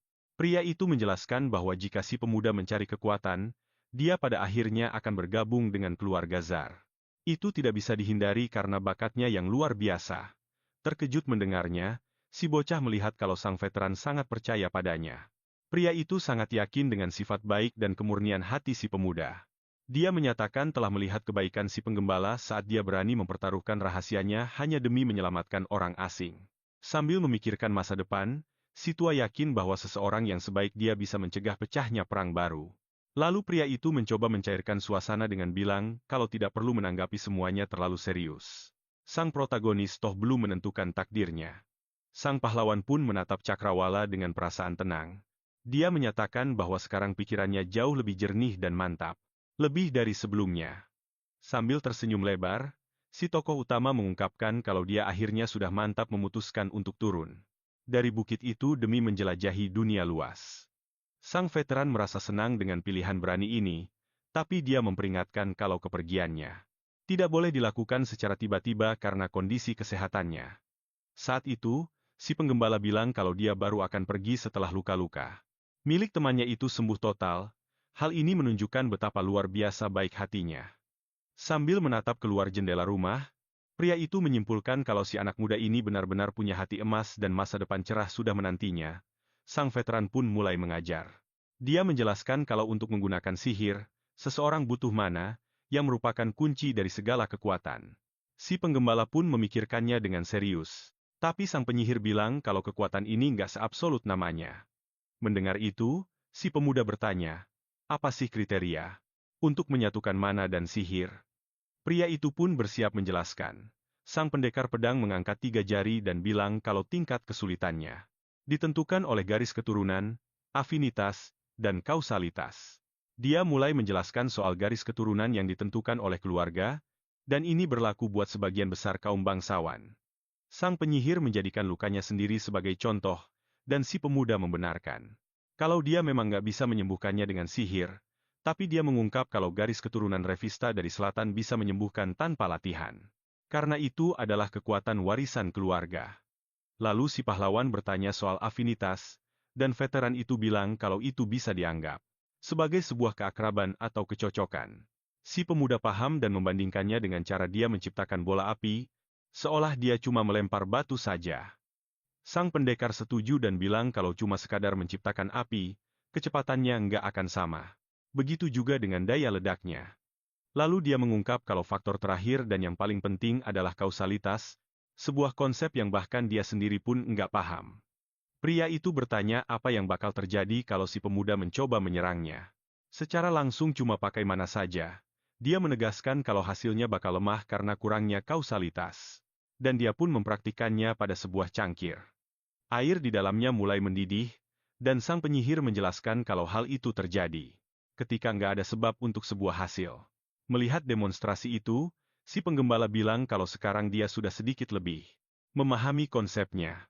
Pria itu menjelaskan bahwa jika si pemuda mencari kekuatan, dia pada akhirnya akan bergabung dengan keluarga Zar. Itu tidak bisa dihindari karena bakatnya yang luar biasa. Terkejut mendengarnya, si bocah melihat kalau sang veteran sangat percaya padanya. Pria itu sangat yakin dengan sifat baik dan kemurnian hati si pemuda. Dia menyatakan telah melihat kebaikan si penggembala saat dia berani mempertaruhkan rahasianya hanya demi menyelamatkan orang asing. Sambil memikirkan masa depan, si tua yakin bahwa seseorang yang sebaik dia bisa mencegah pecahnya perang baru. Lalu pria itu mencoba mencairkan suasana dengan bilang kalau tidak perlu menanggapi semuanya terlalu serius. Sang protagonis toh belum menentukan takdirnya. Sang pahlawan pun menatap Cakrawala dengan perasaan tenang. Dia menyatakan bahwa sekarang pikirannya jauh lebih jernih dan mantap. Lebih dari sebelumnya. Sambil tersenyum lebar, si tokoh utama mengungkapkan kalau dia akhirnya sudah mantap memutuskan untuk turun dari bukit itu demi menjelajahi dunia luas. Sang veteran merasa senang dengan pilihan berani ini, tapi dia memperingatkan kalau kepergiannya tidak boleh dilakukan secara tiba-tiba karena kondisi kesehatannya. Saat itu, Si penggembala bilang kalau dia baru akan pergi setelah luka-luka. Milik temannya itu sembuh total. Hal ini menunjukkan betapa luar biasa baik hatinya. Sambil menatap keluar jendela rumah, pria itu menyimpulkan kalau si anak muda ini benar-benar punya hati emas dan masa depan cerah sudah menantinya. Sang veteran pun mulai mengajar. Dia menjelaskan kalau untuk menggunakan sihir, seseorang butuh mana, yang merupakan kunci dari segala kekuatan. Si penggembala pun memikirkannya dengan serius. Tapi sang penyihir bilang kalau kekuatan ini nggak seabsolut namanya. Mendengar itu, si pemuda bertanya, apa sih kriteria untuk menyatukan mana dan sihir? Pria itu pun bersiap menjelaskan. Sang pendekar pedang mengangkat 3 jari dan bilang kalau tingkat kesulitannya ditentukan oleh garis keturunan, afinitas, dan kausalitas. Dia mulai menjelaskan soal garis keturunan yang ditentukan oleh keluarga, dan ini berlaku buat sebagian besar kaum bangsawan. Sang penyihir menjadikan lukanya sendiri sebagai contoh, dan si pemuda membenarkan. Kalau dia memang nggak bisa menyembuhkannya dengan sihir, tapi dia mengungkap kalau garis keturunan Revista dari selatan bisa menyembuhkan tanpa latihan. Karena itu adalah kekuatan warisan keluarga. Lalu si pahlawan bertanya soal afinitas, dan veteran itu bilang kalau itu bisa dianggap sebagai sebuah keakraban atau kecocokan. Si pemuda paham dan membandingkannya dengan cara dia menciptakan bola api, seolah dia cuma melempar batu saja. Sang pendekar setuju dan bilang kalau cuma sekadar menciptakan api, kecepatannya nggak akan sama. Begitu juga dengan daya ledaknya. Lalu dia mengungkap kalau faktor terakhir dan yang paling penting adalah kausalitas, sebuah konsep yang bahkan dia sendiri pun nggak paham. Pria itu bertanya apa yang bakal terjadi kalau si pemuda mencoba menyerangnya. Secara langsung cuma pakai mana saja. Dia menegaskan kalau hasilnya bakal lemah karena kurangnya kausalitas. Dan dia pun mempraktikannya pada sebuah cangkir. Air di dalamnya mulai mendidih, dan sang penyihir menjelaskan kalau hal itu terjadi ketika nggak ada sebab untuk sebuah hasil. Melihat demonstrasi itu, si penggembala bilang kalau sekarang dia sudah sedikit lebih memahami konsepnya.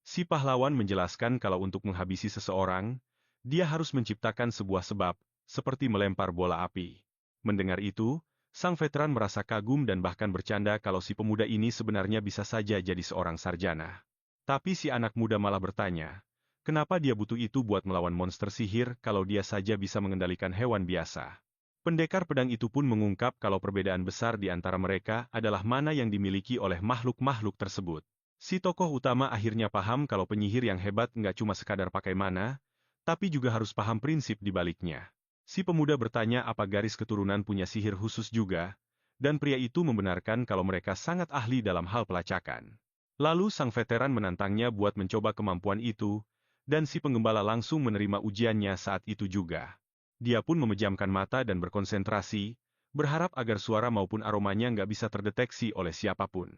Si pahlawan menjelaskan kalau untuk menghabisi seseorang, dia harus menciptakan sebuah sebab, seperti melempar bola api. Mendengar itu, sang veteran merasa kagum dan bahkan bercanda kalau si pemuda ini sebenarnya bisa saja jadi seorang sarjana. Tapi si anak muda malah bertanya, kenapa dia butuh itu buat melawan monster sihir kalau dia saja bisa mengendalikan hewan biasa? Pendekar pedang itu pun mengungkap kalau perbedaan besar di antara mereka adalah mana yang dimiliki oleh makhluk-makhluk tersebut. Si tokoh utama akhirnya paham kalau penyihir yang hebat nggak cuma sekadar pakai mana, tapi juga harus paham prinsip di baliknya. Si pemuda bertanya apa garis keturunan punya sihir khusus juga, dan pria itu membenarkan kalau mereka sangat ahli dalam hal pelacakan. Lalu sang veteran menantangnya buat mencoba kemampuan itu, dan si penggembala langsung menerima ujiannya saat itu juga. Dia pun memejamkan mata dan berkonsentrasi, berharap agar suara maupun aromanya nggak bisa terdeteksi oleh siapapun.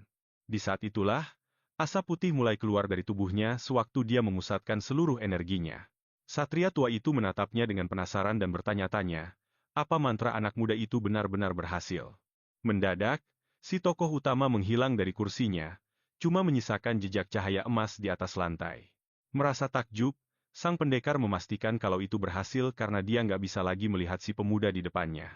Di saat itulah, asap putih mulai keluar dari tubuhnya sewaktu dia memusatkan seluruh energinya. Satria tua itu menatapnya dengan penasaran dan bertanya-tanya, apa mantra anak muda itu benar-benar berhasil. Mendadak, si tokoh utama menghilang dari kursinya, cuma menyisakan jejak cahaya emas di atas lantai. Merasa takjub, sang pendekar memastikan kalau itu berhasil karena dia nggak bisa lagi melihat si pemuda di depannya.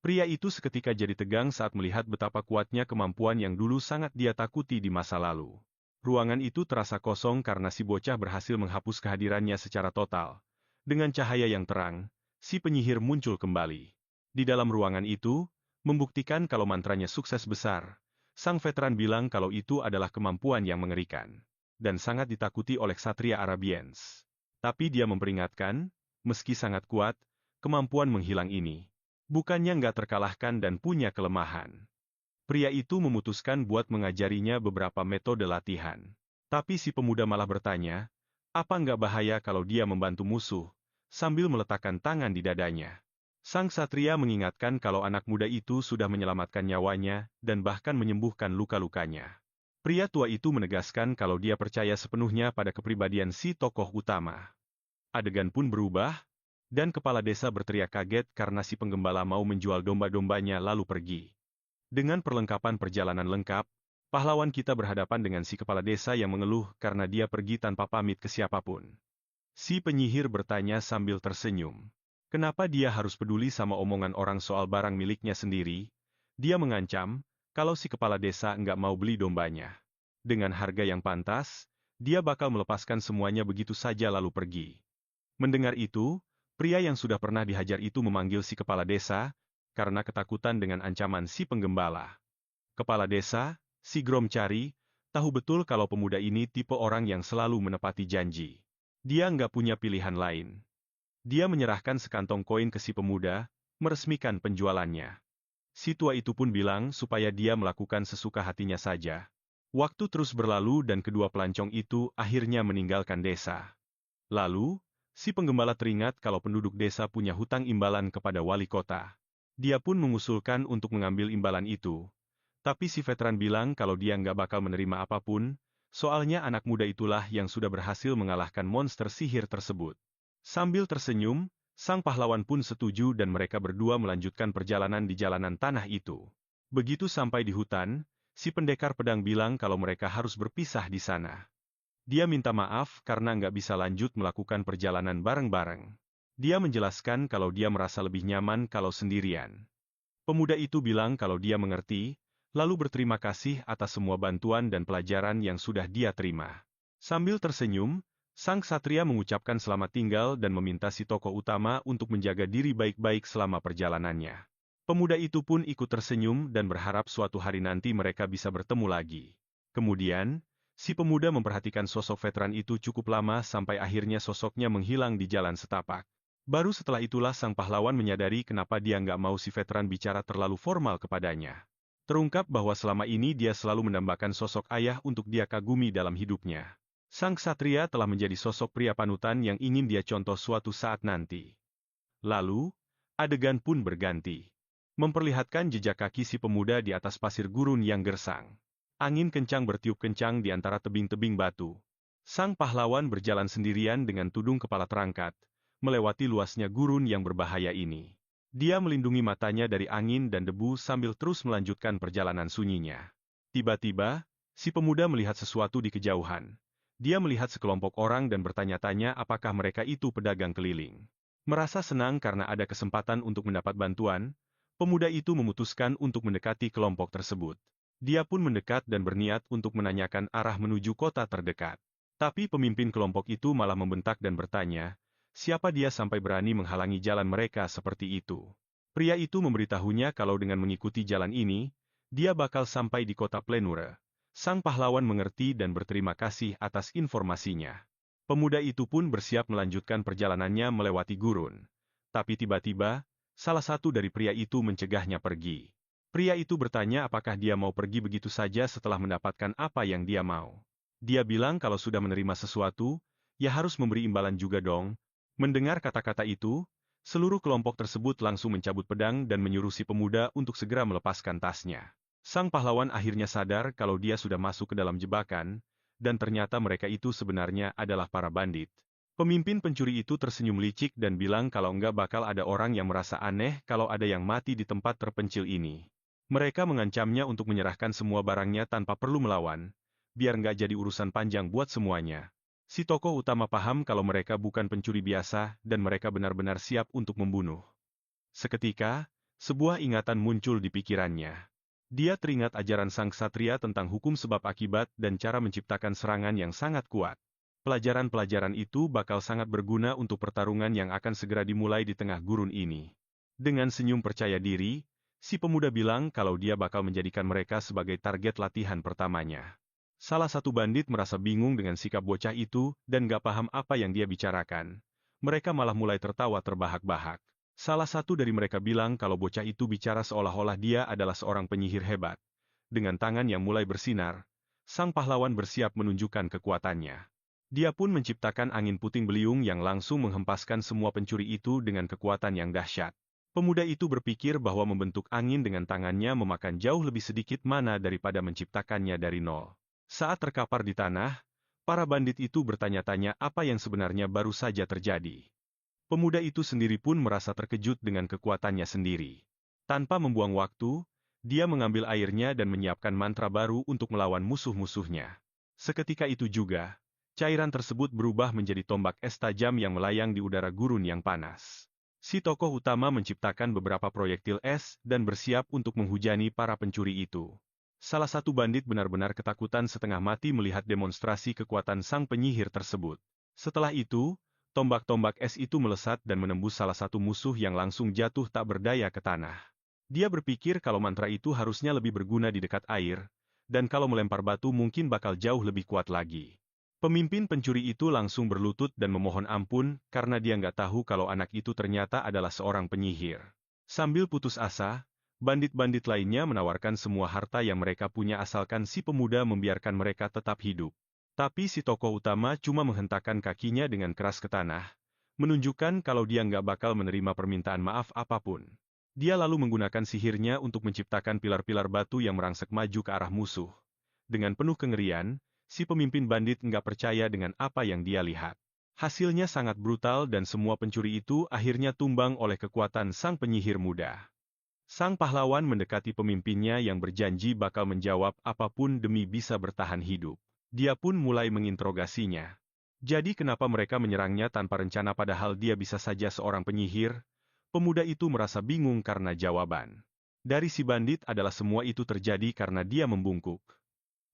Pria itu seketika jadi tegang saat melihat betapa kuatnya kemampuan yang dulu sangat dia takuti di masa lalu. Ruangan itu terasa kosong karena si bocah berhasil menghapus kehadirannya secara total. Dengan cahaya yang terang, si penyihir muncul kembali. Di dalam ruangan itu, membuktikan kalau mantranya sukses besar, sang veteran bilang kalau itu adalah kemampuan yang mengerikan dan sangat ditakuti oleh ksatria Arabians. Tapi dia memperingatkan, meski sangat kuat, kemampuan menghilang ini bukannya nggak terkalahkan dan punya kelemahan. Pria itu memutuskan buat mengajarinya beberapa metode latihan. Tapi si pemuda malah bertanya, apa nggak bahaya kalau dia membantu musuh, sambil meletakkan tangan di dadanya. Sang ksatria mengingatkan kalau anak muda itu sudah menyelamatkan nyawanya dan bahkan menyembuhkan luka-lukanya. Pria tua itu menegaskan kalau dia percaya sepenuhnya pada kepribadian si tokoh utama. Adegan pun berubah, dan kepala desa berteriak kaget karena si penggembala mau menjual domba-dombanya lalu pergi. Dengan perlengkapan perjalanan lengkap, pahlawan kita berhadapan dengan si kepala desa yang mengeluh karena dia pergi tanpa pamit ke siapapun. Si penyihir bertanya sambil tersenyum. Kenapa dia harus peduli sama omongan orang soal barang miliknya sendiri? Dia mengancam, kalau si kepala desa nggak mau beli dombanya dengan harga yang pantas, dia bakal melepaskan semuanya begitu saja lalu pergi. Mendengar itu, pria yang sudah pernah dihajar itu memanggil si kepala desa, karena ketakutan dengan ancaman si penggembala. Kepala desa, si Gromcari, tahu betul kalau pemuda ini tipe orang yang selalu menepati janji. Dia nggak punya pilihan lain. Dia menyerahkan sekantong koin ke si pemuda, meresmikan penjualannya. Si tua itu pun bilang supaya dia melakukan sesuka hatinya saja. Waktu terus berlalu dan kedua pelancong itu akhirnya meninggalkan desa. Lalu, si penggembala teringat kalau penduduk desa punya hutang imbalan kepada wali kota. Dia pun mengusulkan untuk mengambil imbalan itu. Tapi si veteran bilang kalau dia nggak bakal menerima apapun, soalnya anak muda itulah yang sudah berhasil mengalahkan monster sihir tersebut. Sambil tersenyum, sang pahlawan pun setuju dan mereka berdua melanjutkan perjalanan di jalanan tanah itu. Begitu sampai di hutan, si pendekar pedang bilang kalau mereka harus berpisah di sana. Dia minta maaf karena nggak bisa lanjut melakukan perjalanan bareng-bareng. Dia menjelaskan kalau dia merasa lebih nyaman kalau sendirian. Pemuda itu bilang kalau dia mengerti, lalu berterima kasih atas semua bantuan dan pelajaran yang sudah dia terima. Sambil tersenyum, sang ksatria mengucapkan selamat tinggal dan meminta si tokoh utama untuk menjaga diri baik-baik selama perjalanannya. Pemuda itu pun ikut tersenyum dan berharap suatu hari nanti mereka bisa bertemu lagi. Kemudian, si pemuda memperhatikan sosok veteran itu cukup lama sampai akhirnya sosoknya menghilang di jalan setapak. Baru setelah itulah sang pahlawan menyadari kenapa dia nggak mau si veteran bicara terlalu formal kepadanya. Terungkap bahwa selama ini dia selalu mendambakan sosok ayah untuk dia kagumi dalam hidupnya. Sang ksatria telah menjadi sosok pria panutan yang ingin dia contoh suatu saat nanti. Lalu, adegan pun berganti. Memperlihatkan jejak kaki si pemuda di atas pasir gurun yang gersang. Angin kencang bertiup kencang di antara tebing-tebing batu. Sang pahlawan berjalan sendirian dengan tudung kepala terangkat, melewati luasnya gurun yang berbahaya ini. Dia melindungi matanya dari angin dan debu sambil terus melanjutkan perjalanan sunyinya. Tiba-tiba, si pemuda melihat sesuatu di kejauhan. Dia melihat sekelompok orang dan bertanya-tanya apakah mereka itu pedagang keliling. Merasa senang karena ada kesempatan untuk mendapat bantuan, pemuda itu memutuskan untuk mendekati kelompok tersebut. Dia pun mendekat dan berniat untuk menanyakan arah menuju kota terdekat. Tapi pemimpin kelompok itu malah membentak dan bertanya, siapa dia sampai berani menghalangi jalan mereka seperti itu. Pria itu memberitahunya kalau dengan mengikuti jalan ini, dia bakal sampai di kota Plenure. Sang pahlawan mengerti dan berterima kasih atas informasinya. Pemuda itu pun bersiap melanjutkan perjalanannya melewati gurun. Tapi tiba-tiba, salah satu dari pria itu mencegahnya pergi. Pria itu bertanya apakah dia mau pergi begitu saja setelah mendapatkan apa yang dia mau. Dia bilang kalau sudah menerima sesuatu, ya harus memberi imbalan juga dong. Mendengar kata-kata itu, seluruh kelompok tersebut langsung mencabut pedang dan menyuruh si pemuda untuk segera melepaskan tasnya. Sang pahlawan akhirnya sadar kalau dia sudah masuk ke dalam jebakan, dan ternyata mereka itu sebenarnya adalah para bandit. Pemimpin pencuri itu tersenyum licik dan bilang kalau nggak bakal ada orang yang merasa aneh kalau ada yang mati di tempat terpencil ini. Mereka mengancamnya untuk menyerahkan semua barangnya tanpa perlu melawan, biar nggak jadi urusan panjang buat semuanya. Si tokoh utama paham kalau mereka bukan pencuri biasa dan mereka benar-benar siap untuk membunuh. Seketika, sebuah ingatan muncul di pikirannya. Dia teringat ajaran sang ksatria tentang hukum sebab akibat dan cara menciptakan serangan yang sangat kuat. Pelajaran-pelajaran itu bakal sangat berguna untuk pertarungan yang akan segera dimulai di tengah gurun ini. Dengan senyum percaya diri, si pemuda bilang kalau dia bakal menjadikan mereka sebagai target latihan pertamanya. Salah satu bandit merasa bingung dengan sikap bocah itu dan gak paham apa yang dia bicarakan. Mereka malah mulai tertawa terbahak-bahak. Salah satu dari mereka bilang kalau bocah itu bicara seolah-olah dia adalah seorang penyihir hebat. Dengan tangan yang mulai bersinar, sang pahlawan bersiap menunjukkan kekuatannya. Dia pun menciptakan angin puting beliung yang langsung menghempaskan semua pencuri itu dengan kekuatan yang dahsyat. Pemuda itu berpikir bahwa membentuk angin dengan tangannya memakan jauh lebih sedikit mana daripada menciptakannya dari nol. Saat terkapar di tanah, para bandit itu bertanya-tanya apa yang sebenarnya baru saja terjadi. Pemuda itu sendiri pun merasa terkejut dengan kekuatannya sendiri. Tanpa membuang waktu, dia mengambil airnya dan menyiapkan mantra baru untuk melawan musuh-musuhnya. Seketika itu juga, cairan tersebut berubah menjadi tombak es tajam yang melayang di udara gurun yang panas. Si tokoh utama menciptakan beberapa proyektil es dan bersiap untuk menghujani para pencuri itu. Salah satu bandit benar-benar ketakutan setengah mati melihat demonstrasi kekuatan sang penyihir tersebut. Setelah itu, tombak-tombak es itu melesat dan menembus salah satu musuh yang langsung jatuh tak berdaya ke tanah. Dia berpikir kalau mantra itu harusnya lebih berguna di dekat air, dan kalau melempar batu mungkin bakal jauh lebih kuat lagi. Pemimpin pencuri itu langsung berlutut dan memohon ampun karena dia nggak tahu kalau anak itu ternyata adalah seorang penyihir. Sambil putus asa, bandit-bandit lainnya menawarkan semua harta yang mereka punya asalkan si pemuda membiarkan mereka tetap hidup. Tapi si tokoh utama cuma menghentakkan kakinya dengan keras ke tanah, menunjukkan kalau dia nggak bakal menerima permintaan maaf apapun. Dia lalu menggunakan sihirnya untuk menciptakan pilar-pilar batu yang merangsek maju ke arah musuh. Dengan penuh kengerian, si pemimpin bandit nggak percaya dengan apa yang dia lihat. Hasilnya sangat brutal dan semua pencuri itu akhirnya tumbang oleh kekuatan sang penyihir muda. Sang pahlawan mendekati pemimpinnya yang berjanji bakal menjawab apapun demi bisa bertahan hidup. Dia pun mulai menginterogasinya. Jadi kenapa mereka menyerangnya tanpa rencana padahal dia bisa saja seorang penyihir? Pemuda itu merasa bingung karena jawaban dari si bandit adalah semua itu terjadi karena dia membungkuk.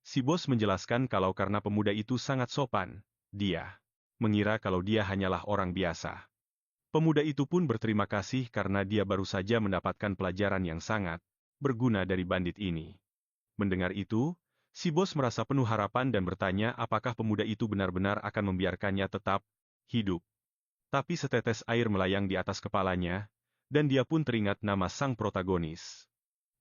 Si bos menjelaskan kalau karena pemuda itu sangat sopan, dia mengira kalau dia hanyalah orang biasa. Pemuda itu pun berterima kasih karena dia baru saja mendapatkan pelajaran yang sangat berguna dari bandit ini. Mendengar itu, si bos merasa penuh harapan dan bertanya apakah pemuda itu benar-benar akan membiarkannya tetap hidup. Tapi setetes air melayang di atas kepalanya, dan dia pun teringat nama sang protagonis.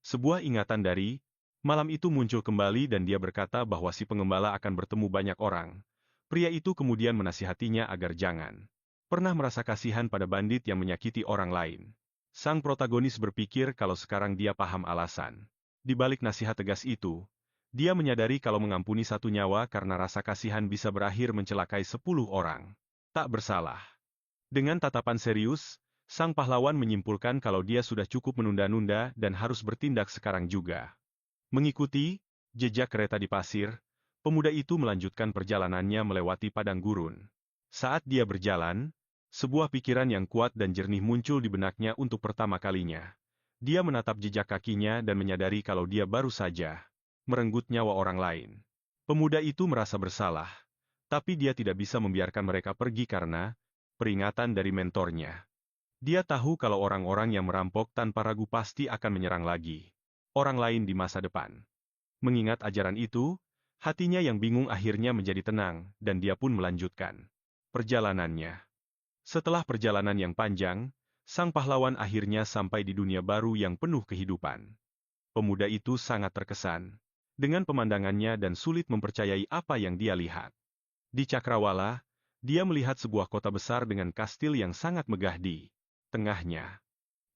Sebuah ingatan dari malam itu muncul kembali dan dia berkata bahwa si pengembala akan bertemu banyak orang. Pria itu kemudian menasihatinya agar jangan pernah merasa kasihan pada bandit yang menyakiti orang lain. Sang protagonis berpikir kalau sekarang dia paham alasan. Di balik nasihat tegas itu, dia menyadari kalau mengampuni satu nyawa karena rasa kasihan bisa berakhir mencelakai 10 orang. Tak bersalah. Dengan tatapan serius, sang pahlawan menyimpulkan kalau dia sudah cukup menunda-nunda dan harus bertindak sekarang juga. Mengikuti jejak kereta di pasir, pemuda itu melanjutkan perjalanannya melewati padang gurun. Saat dia berjalan, sebuah pikiran yang kuat dan jernih muncul di benaknya untuk pertama kalinya. Dia menatap jejak kakinya dan menyadari kalau dia baru saja merenggut nyawa orang lain. Pemuda itu merasa bersalah, tapi dia tidak bisa membiarkan mereka pergi karena peringatan dari mentornya. Dia tahu kalau orang-orang yang merampok tanpa ragu pasti akan menyerang lagi orang lain di masa depan. Mengingat ajaran itu, hatinya yang bingung akhirnya menjadi tenang, dan dia pun melanjutkan perjalanannya. Setelah perjalanan yang panjang, sang pahlawan akhirnya sampai di dunia baru yang penuh kehidupan. Pemuda itu sangat terkesan dengan pemandangannya dan sulit mempercayai apa yang dia lihat. Di Cakrawala, dia melihat sebuah kota besar dengan kastil yang sangat megah di tengahnya.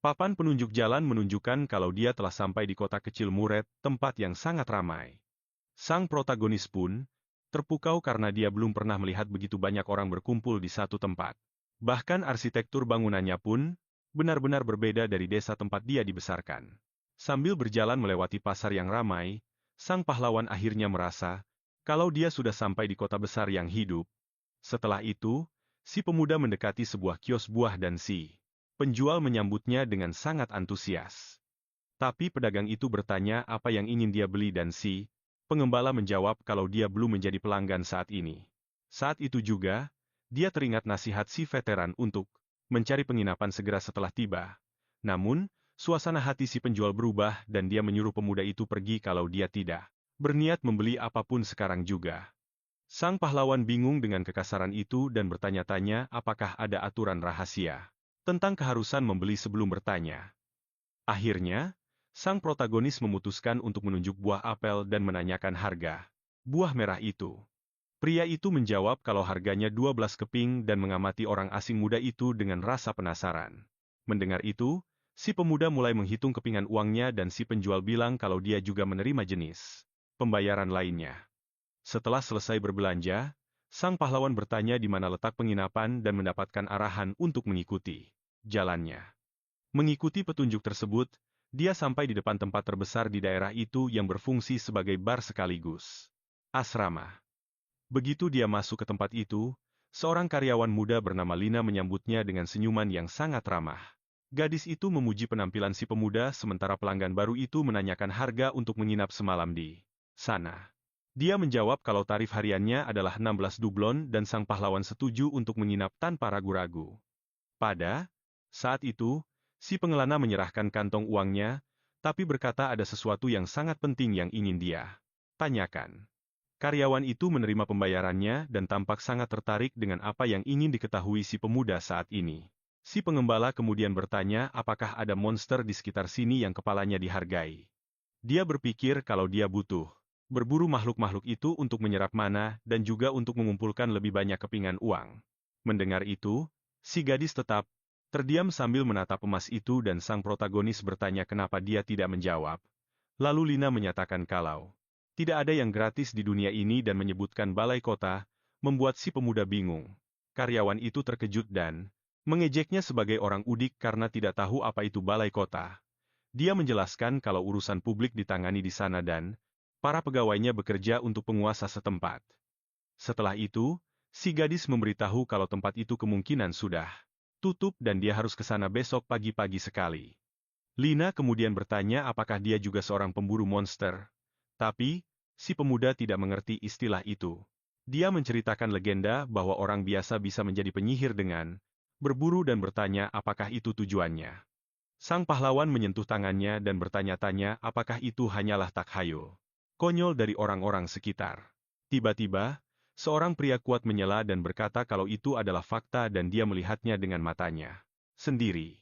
Papan penunjuk jalan menunjukkan kalau dia telah sampai di kota kecil Muret, tempat yang sangat ramai. Sang protagonis pun terpukau karena dia belum pernah melihat begitu banyak orang berkumpul di satu tempat. Bahkan arsitektur bangunannya pun benar-benar berbeda dari desa tempat dia dibesarkan. Sambil berjalan melewati pasar yang ramai, sang pahlawan akhirnya merasa kalau dia sudah sampai di kota besar yang hidup. Setelah itu, si pemuda mendekati sebuah kios buah dan si penjual menyambutnya dengan sangat antusias. Tapi pedagang itu bertanya apa yang ingin dia beli dan si pengembala menjawab kalau dia belum menjadi pelanggan saat ini. Saat itu juga, dia teringat nasihat si veteran untuk mencari penginapan segera setelah tiba. Namun, suasana hati si penjual berubah dan dia menyuruh pemuda itu pergi kalau dia tidak berniat membeli apapun sekarang juga. Sang pahlawan bingung dengan kekasaran itu dan bertanya-tanya apakah ada aturan rahasia tentang keharusan membeli sebelum bertanya. Akhirnya, sang protagonis memutuskan untuk menunjuk buah apel dan menanyakan harga buah merah itu. Pria itu menjawab kalau harganya 12 keping dan mengamati orang asing muda itu dengan rasa penasaran. Mendengar itu, si pemuda mulai menghitung kepingan uangnya dan si penjual bilang kalau dia juga menerima jenis pembayaran lainnya. Setelah selesai berbelanja, sang pahlawan bertanya di mana letak penginapan dan mendapatkan arahan untuk mengikuti jalannya. Mengikuti petunjuk tersebut, dia sampai di depan tempat terbesar di daerah itu yang berfungsi sebagai bar sekaligus asrama. Begitu dia masuk ke tempat itu, seorang karyawan muda bernama Lina menyambutnya dengan senyuman yang sangat ramah. Gadis itu memuji penampilan si pemuda sementara pelanggan baru itu menanyakan harga untuk menginap semalam di sana. Dia menjawab kalau tarif hariannya adalah 16 dublon dan sang pahlawan setuju untuk menginap tanpa ragu-ragu. Pada saat itu, si pengelana menyerahkan kantong uangnya, tapi berkata ada sesuatu yang sangat penting yang ingin dia tanyakan. Karyawan itu menerima pembayarannya dan tampak sangat tertarik dengan apa yang ingin diketahui si pemuda saat ini. Si pengembala kemudian bertanya apakah ada monster di sekitar sini yang kepalanya dihargai. Dia berpikir kalau dia butuh berburu makhluk-makhluk itu untuk menyerap mana dan juga untuk mengumpulkan lebih banyak kepingan uang. Mendengar itu, si gadis tetap terdiam sambil menatap emas itu dan sang protagonis bertanya kenapa dia tidak menjawab. Lalu Lina menyatakan kalau tidak ada yang gratis di dunia ini dan menyebutkan balai kota, membuat si pemuda bingung. Karyawan itu terkejut dan mengejeknya sebagai orang udik karena tidak tahu apa itu balai kota. Dia menjelaskan kalau urusan publik ditangani di sana dan para pegawainya bekerja untuk penguasa setempat. Setelah itu, si gadis memberitahu kalau tempat itu kemungkinan sudah tutup dan dia harus ke sana besok pagi-pagi sekali. Lina kemudian bertanya apakah dia juga seorang pemburu monster. Tapi, si pemuda tidak mengerti istilah itu. Dia menceritakan legenda bahwa orang biasa bisa menjadi penyihir dengan berburu dan bertanya apakah itu tujuannya. Sang pahlawan menyentuh tangannya dan bertanya-tanya apakah itu hanyalah takhayul konyol dari orang-orang sekitar. Tiba-tiba, seorang pria kuat menyela dan berkata kalau itu adalah fakta dan dia melihatnya dengan matanya sendiri.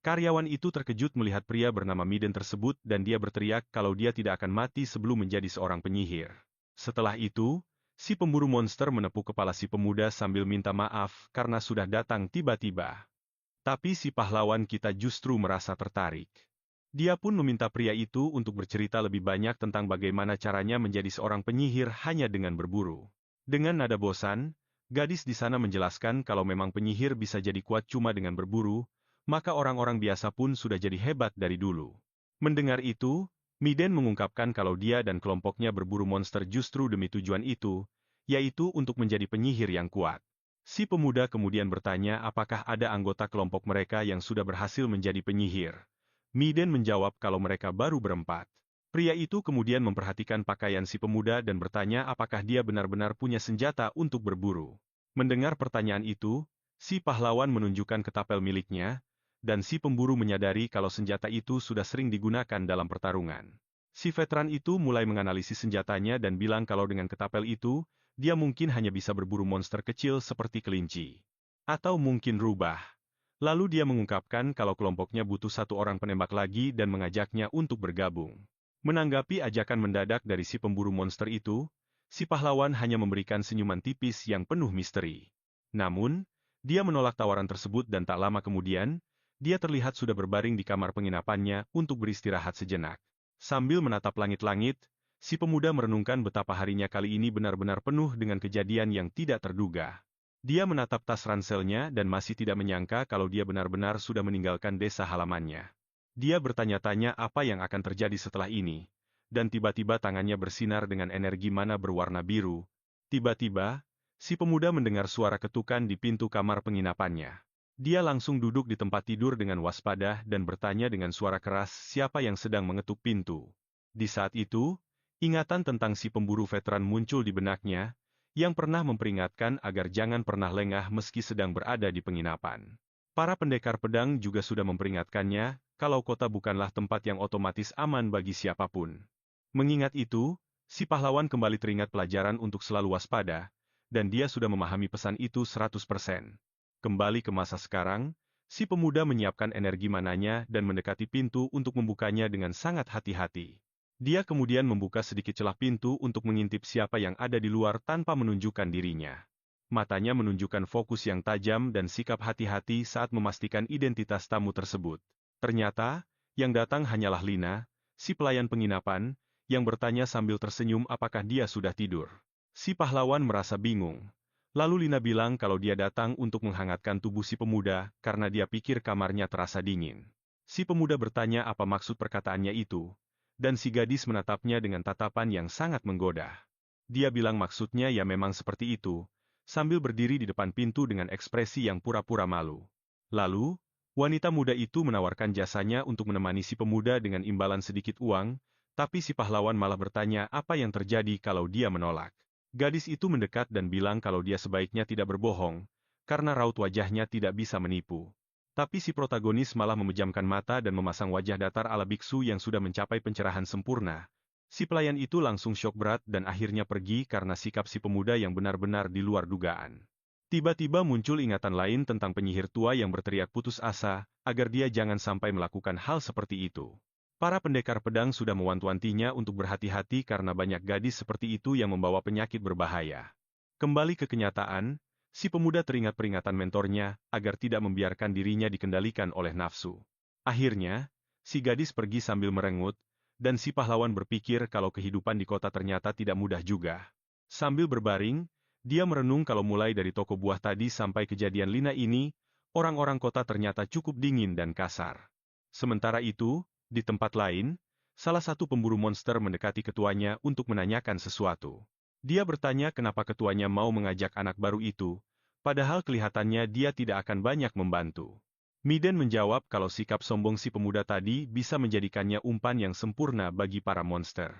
Karyawan itu terkejut melihat pria bernama Miden tersebut dan dia berteriak kalau dia tidak akan mati sebelum menjadi seorang penyihir. Setelah itu, si pemburu monster menepuk kepala si pemuda sambil minta maaf karena sudah datang tiba-tiba. Tapi si pahlawan kita justru merasa tertarik. Dia pun meminta pria itu untuk bercerita lebih banyak tentang bagaimana caranya menjadi seorang penyihir hanya dengan berburu. Dengan nada bosan, gadis di sana menjelaskan kalau memang penyihir bisa jadi kuat cuma dengan berburu, maka orang-orang biasa pun sudah jadi hebat dari dulu. Mendengar itu, Miden mengungkapkan kalau dia dan kelompoknya berburu monster justru demi tujuan itu, yaitu untuk menjadi penyihir yang kuat. Si pemuda kemudian bertanya apakah ada anggota kelompok mereka yang sudah berhasil menjadi penyihir. Miden menjawab kalau mereka baru berempat. Pria itu kemudian memperhatikan pakaian si pemuda dan bertanya apakah dia benar-benar punya senjata untuk berburu. Mendengar pertanyaan itu, si pahlawan menunjukkan ketapel miliknya, dan si pemburu menyadari kalau senjata itu sudah sering digunakan dalam pertarungan. Si veteran itu mulai menganalisis senjatanya dan bilang kalau dengan ketapel itu, dia mungkin hanya bisa berburu monster kecil seperti kelinci. Atau mungkin rubah. Lalu dia mengungkapkan kalau kelompoknya butuh satu orang penembak lagi dan mengajaknya untuk bergabung. Menanggapi ajakan mendadak dari si pemburu monster itu, si pahlawan hanya memberikan senyuman tipis yang penuh misteri. Namun, dia menolak tawaran tersebut dan tak lama kemudian, dia terlihat sudah berbaring di kamar penginapannya untuk beristirahat sejenak. Sambil menatap langit-langit, si pemuda merenungkan betapa harinya kali ini benar-benar penuh dengan kejadian yang tidak terduga. Dia menatap tas ranselnya dan masih tidak menyangka kalau dia benar-benar sudah meninggalkan desa halamannya. Dia bertanya-tanya apa yang akan terjadi setelah ini, dan tiba-tiba tangannya bersinar dengan energi mana berwarna biru. Tiba-tiba, si pemuda mendengar suara ketukan di pintu kamar penginapannya. Dia langsung duduk di tempat tidur dengan waspada dan bertanya dengan suara keras siapa yang sedang mengetuk pintu. Di saat itu, ingatan tentang si pemburu veteran muncul di benaknya, yang pernah memperingatkan agar jangan pernah lengah meski sedang berada di penginapan. Para pendekar pedang juga sudah memperingatkannya, kalau kota bukanlah tempat yang otomatis aman bagi siapapun. Mengingat itu, si pahlawan kembali teringat pelajaran untuk selalu waspada, dan dia sudah memahami pesan itu 100%. Kembali ke masa sekarang, si pemuda menyiapkan energi mananya dan mendekati pintu untuk membukanya dengan sangat hati-hati. Dia kemudian membuka sedikit celah pintu untuk mengintip siapa yang ada di luar tanpa menunjukkan dirinya. Matanya menunjukkan fokus yang tajam dan sikap hati-hati saat memastikan identitas tamu tersebut. Ternyata, yang datang hanyalah Lina, si pelayan penginapan, yang bertanya sambil tersenyum apakah dia sudah tidur. Si pahlawan merasa bingung. Lalu Lina bilang kalau dia datang untuk menghangatkan tubuh si pemuda karena dia pikir kamarnya terasa dingin. Si pemuda bertanya apa maksud perkataannya itu, dan si gadis menatapnya dengan tatapan yang sangat menggoda. Dia bilang maksudnya ya memang seperti itu, sambil berdiri di depan pintu dengan ekspresi yang pura-pura malu. Lalu, Wanita muda itu menawarkan jasanya untuk menemani si pemuda dengan imbalan sedikit uang, tapi si pahlawan malah bertanya apa yang terjadi kalau dia menolak. Gadis itu mendekat dan bilang kalau dia sebaiknya tidak berbohong, karena raut wajahnya tidak bisa menipu. Tapi si protagonis malah memejamkan mata dan memasang wajah datar ala biksu yang sudah mencapai pencerahan sempurna. Si pelayan itu langsung syok berat dan akhirnya pergi karena sikap si pemuda yang benar-benar di luar dugaan. Tiba-tiba muncul ingatan lain tentang penyihir tua yang berteriak putus asa, agar dia jangan sampai melakukan hal seperti itu. Para pendekar pedang sudah mewanti-wantinya untuk berhati-hati karena banyak gadis seperti itu yang membawa penyakit berbahaya. Kembali ke kenyataan, si pemuda teringat peringatan mentornya, agar tidak membiarkan dirinya dikendalikan oleh nafsu. Akhirnya, si gadis pergi sambil merengut, dan si pahlawan berpikir kalau kehidupan di kota ternyata tidak mudah juga. Sambil berbaring, dia merenung kalau mulai dari toko buah tadi sampai kejadian Lina ini, orang-orang kota ternyata cukup dingin dan kasar. Sementara itu, di tempat lain, salah satu pemburu monster mendekati ketuanya untuk menanyakan sesuatu. Dia bertanya kenapa ketuanya mau mengajak anak baru itu, padahal kelihatannya dia tidak akan banyak membantu. Miden menjawab kalau sikap sombong si pemuda tadi bisa menjadikannya umpan yang sempurna bagi para monster.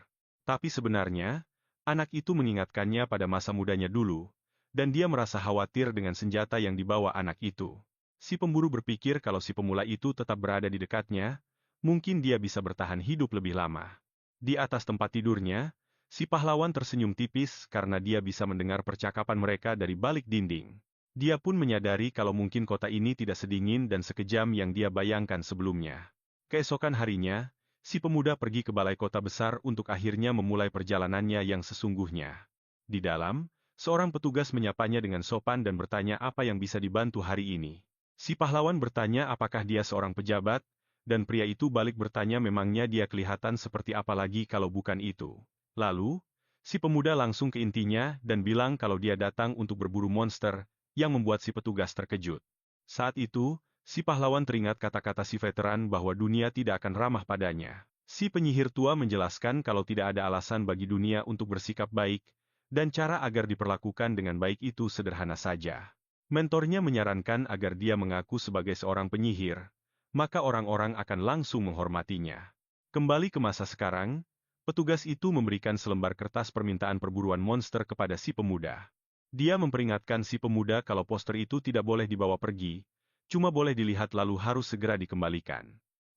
Tapi sebenarnya, anak itu mengingatkannya pada masa mudanya dulu, dan dia merasa khawatir dengan senjata yang dibawa anak itu. Si pemburu berpikir kalau si pemula itu tetap berada di dekatnya, mungkin dia bisa bertahan hidup lebih lama. Di atas tempat tidurnya, si pahlawan tersenyum tipis karena dia bisa mendengar percakapan mereka dari balik dinding. Dia pun menyadari kalau mungkin kota ini tidak sedingin dan sekejam yang dia bayangkan sebelumnya. Keesokan harinya, si pemuda pergi ke balai kota besar untuk akhirnya memulai perjalanannya yang sesungguhnya. Di dalam, seorang petugas menyapanya dengan sopan dan bertanya apa yang bisa dibantu hari ini. Si pahlawan bertanya apakah dia seorang pejabat, dan pria itu balik bertanya memangnya dia kelihatan seperti apa lagi kalau bukan itu. Lalu, si pemuda langsung ke intinya dan bilang kalau dia datang untuk berburu monster, yang membuat si petugas terkejut. Saat itu, si pahlawan teringat kata-kata si veteran bahwa dunia tidak akan ramah padanya. Si penyihir tua menjelaskan kalau tidak ada alasan bagi dunia untuk bersikap baik, dan cara agar diperlakukan dengan baik itu sederhana saja. Mentornya menyarankan agar dia mengaku sebagai seorang penyihir, maka orang-orang akan langsung menghormatinya. Kembali ke masa sekarang, petugas itu memberikan selembar kertas permintaan perburuan monster kepada si pemuda. Dia memperingatkan si pemuda kalau poster itu tidak boleh dibawa pergi, cuma boleh dilihat lalu harus segera dikembalikan.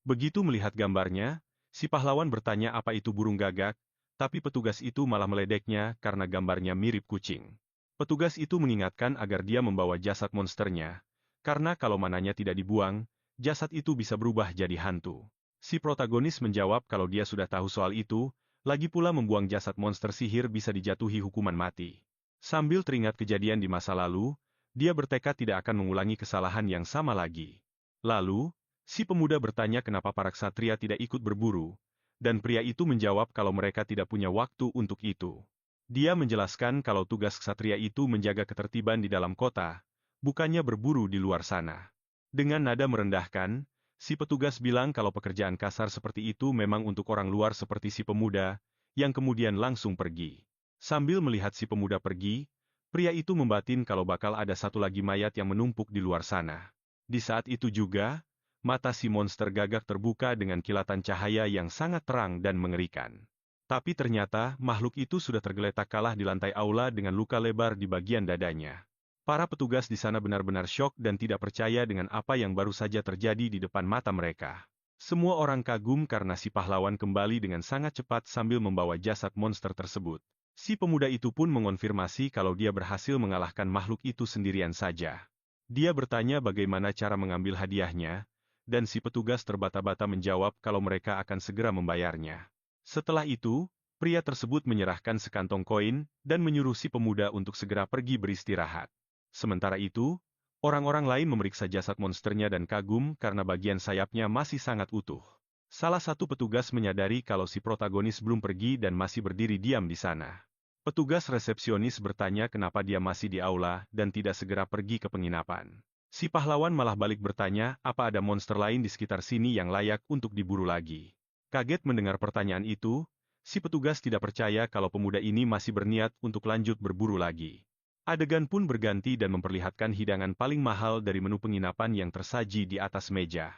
Begitu melihat gambarnya, si pahlawan bertanya apa itu burung gagak, tapi petugas itu malah meledeknya karena gambarnya mirip kucing. Petugas itu mengingatkan agar dia membawa jasad monsternya, karena kalau mananya tidak dibuang, jasad itu bisa berubah jadi hantu. Si protagonis menjawab kalau dia sudah tahu soal itu, lagi pula membuang jasad monster sihir bisa dijatuhi hukuman mati. Sambil teringat kejadian di masa lalu, dia bertekad tidak akan mengulangi kesalahan yang sama lagi. Lalu, si pemuda bertanya kenapa para ksatria tidak ikut berburu, dan pria itu menjawab kalau mereka tidak punya waktu untuk itu. Dia menjelaskan kalau tugas ksatria itu menjaga ketertiban di dalam kota, bukannya berburu di luar sana. Dengan nada merendahkan, si petugas bilang kalau pekerjaan kasar seperti itu memang untuk orang luar seperti si pemuda, yang kemudian langsung pergi. Sambil melihat si pemuda pergi, pria itu membatin kalau bakal ada satu lagi mayat yang menumpuk di luar sana. Di saat itu juga, mata si monster gagak terbuka dengan kilatan cahaya yang sangat terang dan mengerikan. Tapi ternyata, makhluk itu sudah tergeletak kalah di lantai aula dengan luka lebar di bagian dadanya. Para petugas di sana benar-benar syok dan tidak percaya dengan apa yang baru saja terjadi di depan mata mereka. Semua orang kagum karena si pahlawan kembali dengan sangat cepat sambil membawa jasad monster tersebut. Si pemuda itu pun mengonfirmasi kalau dia berhasil mengalahkan makhluk itu sendirian saja. Dia bertanya bagaimana cara mengambil hadiahnya, dan si petugas terbata-bata menjawab kalau mereka akan segera membayarnya. Setelah itu, pria tersebut menyerahkan sekantong koin, dan menyuruh si pemuda untuk segera pergi beristirahat. Sementara itu, orang-orang lain memeriksa jasad monsternya dan kagum karena bagian sayapnya masih sangat utuh. Salah satu petugas menyadari kalau si protagonis belum pergi dan masih berdiri diam di sana. Petugas resepsionis bertanya kenapa dia masih di aula dan tidak segera pergi ke penginapan. Si pahlawan malah balik bertanya apa ada monster lain di sekitar sini yang layak untuk diburu lagi. Kaget mendengar pertanyaan itu, si petugas tidak percaya kalau pemuda ini masih berniat untuk lanjut berburu lagi. Adegan pun berganti dan memperlihatkan hidangan paling mahal dari menu penginapan yang tersaji di atas meja.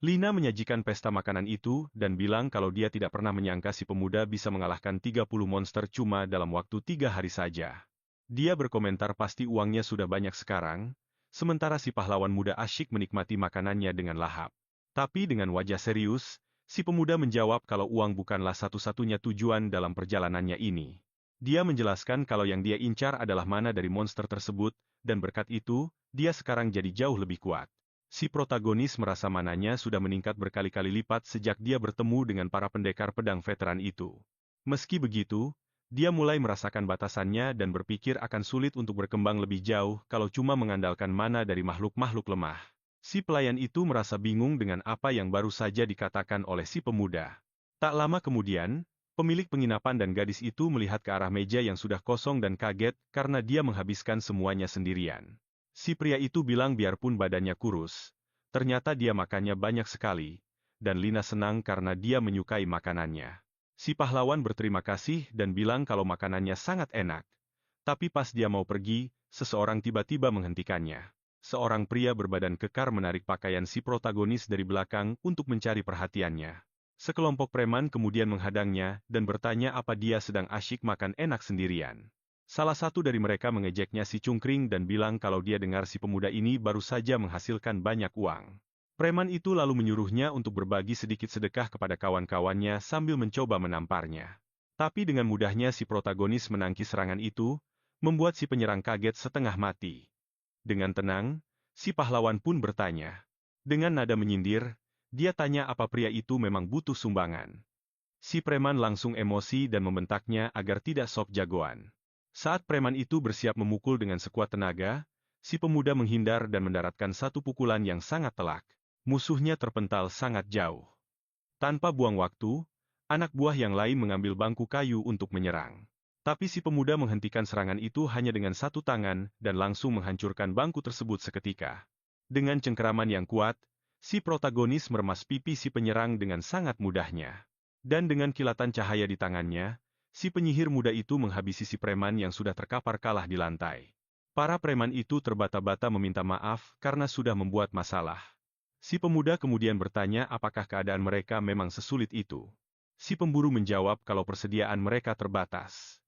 Lina menyajikan pesta makanan itu dan bilang kalau dia tidak pernah menyangka si pemuda bisa mengalahkan 30 monster cuma dalam waktu 3 hari saja. Dia berkomentar pasti uangnya sudah banyak sekarang, sementara si pahlawan muda asyik menikmati makanannya dengan lahap. Tapi dengan wajah serius, si pemuda menjawab kalau uang bukanlah satu-satunya tujuan dalam perjalanannya ini. Dia menjelaskan kalau yang dia incar adalah mana dari monster tersebut, dan berkat itu, dia sekarang jadi jauh lebih kuat. Si protagonis merasa mananya sudah meningkat berkali-kali lipat sejak dia bertemu dengan para pendekar pedang veteran itu. Meski begitu, dia mulai merasakan batasannya dan berpikir akan sulit untuk berkembang lebih jauh kalau cuma mengandalkan mana dari makhluk-makhluk lemah. Si pelayan itu merasa bingung dengan apa yang baru saja dikatakan oleh si pemuda. Tak lama kemudian, pemilik penginapan dan gadis itu melihat ke arah meja yang sudah kosong dan kaget karena dia menghabiskan semuanya sendirian. Si pria itu bilang biarpun badannya kurus, ternyata dia makannya banyak sekali, dan Lina senang karena dia menyukai makanannya. Si pahlawan berterima kasih dan bilang kalau makanannya sangat enak. Tapi pas dia mau pergi, seseorang tiba-tiba menghentikannya. Seorang pria berbadan kekar menarik pakaian si protagonis dari belakang untuk mencari perhatiannya. Sekelompok preman kemudian menghadangnya dan bertanya apa dia sedang asyik makan enak sendirian. Salah satu dari mereka mengejeknya si cungkring dan bilang kalau dia dengar si pemuda ini baru saja menghasilkan banyak uang. Preman itu lalu menyuruhnya untuk berbagi sedikit sedekah kepada kawan-kawannya sambil mencoba menamparnya. Tapi dengan mudahnya si protagonis menangkis serangan itu, membuat si penyerang kaget setengah mati. Dengan tenang, si pahlawan pun bertanya. Dengan nada menyindir, dia tanya apa pria itu memang butuh sumbangan. Si preman langsung emosi dan membentaknya agar tidak sok jagoan. Saat preman itu bersiap memukul dengan sekuat tenaga, si pemuda menghindar dan mendaratkan satu pukulan yang sangat telak. Musuhnya terpental sangat jauh. Tanpa buang waktu, anak buah yang lain mengambil bangku kayu untuk menyerang. Tapi si pemuda menghentikan serangan itu hanya dengan satu tangan dan langsung menghancurkan bangku tersebut seketika. Dengan cengkeraman yang kuat, si protagonis meremas pipi si penyerang dengan sangat mudahnya. Dan dengan kilatan cahaya di tangannya, si penyihir muda itu menghabisi si preman yang sudah terkapar kalah di lantai. Para preman itu terbata-bata meminta maaf karena sudah membuat masalah. Si pemuda kemudian bertanya apakah keadaan mereka memang sesulit itu. Si pemburu menjawab kalau persediaan mereka terbatas.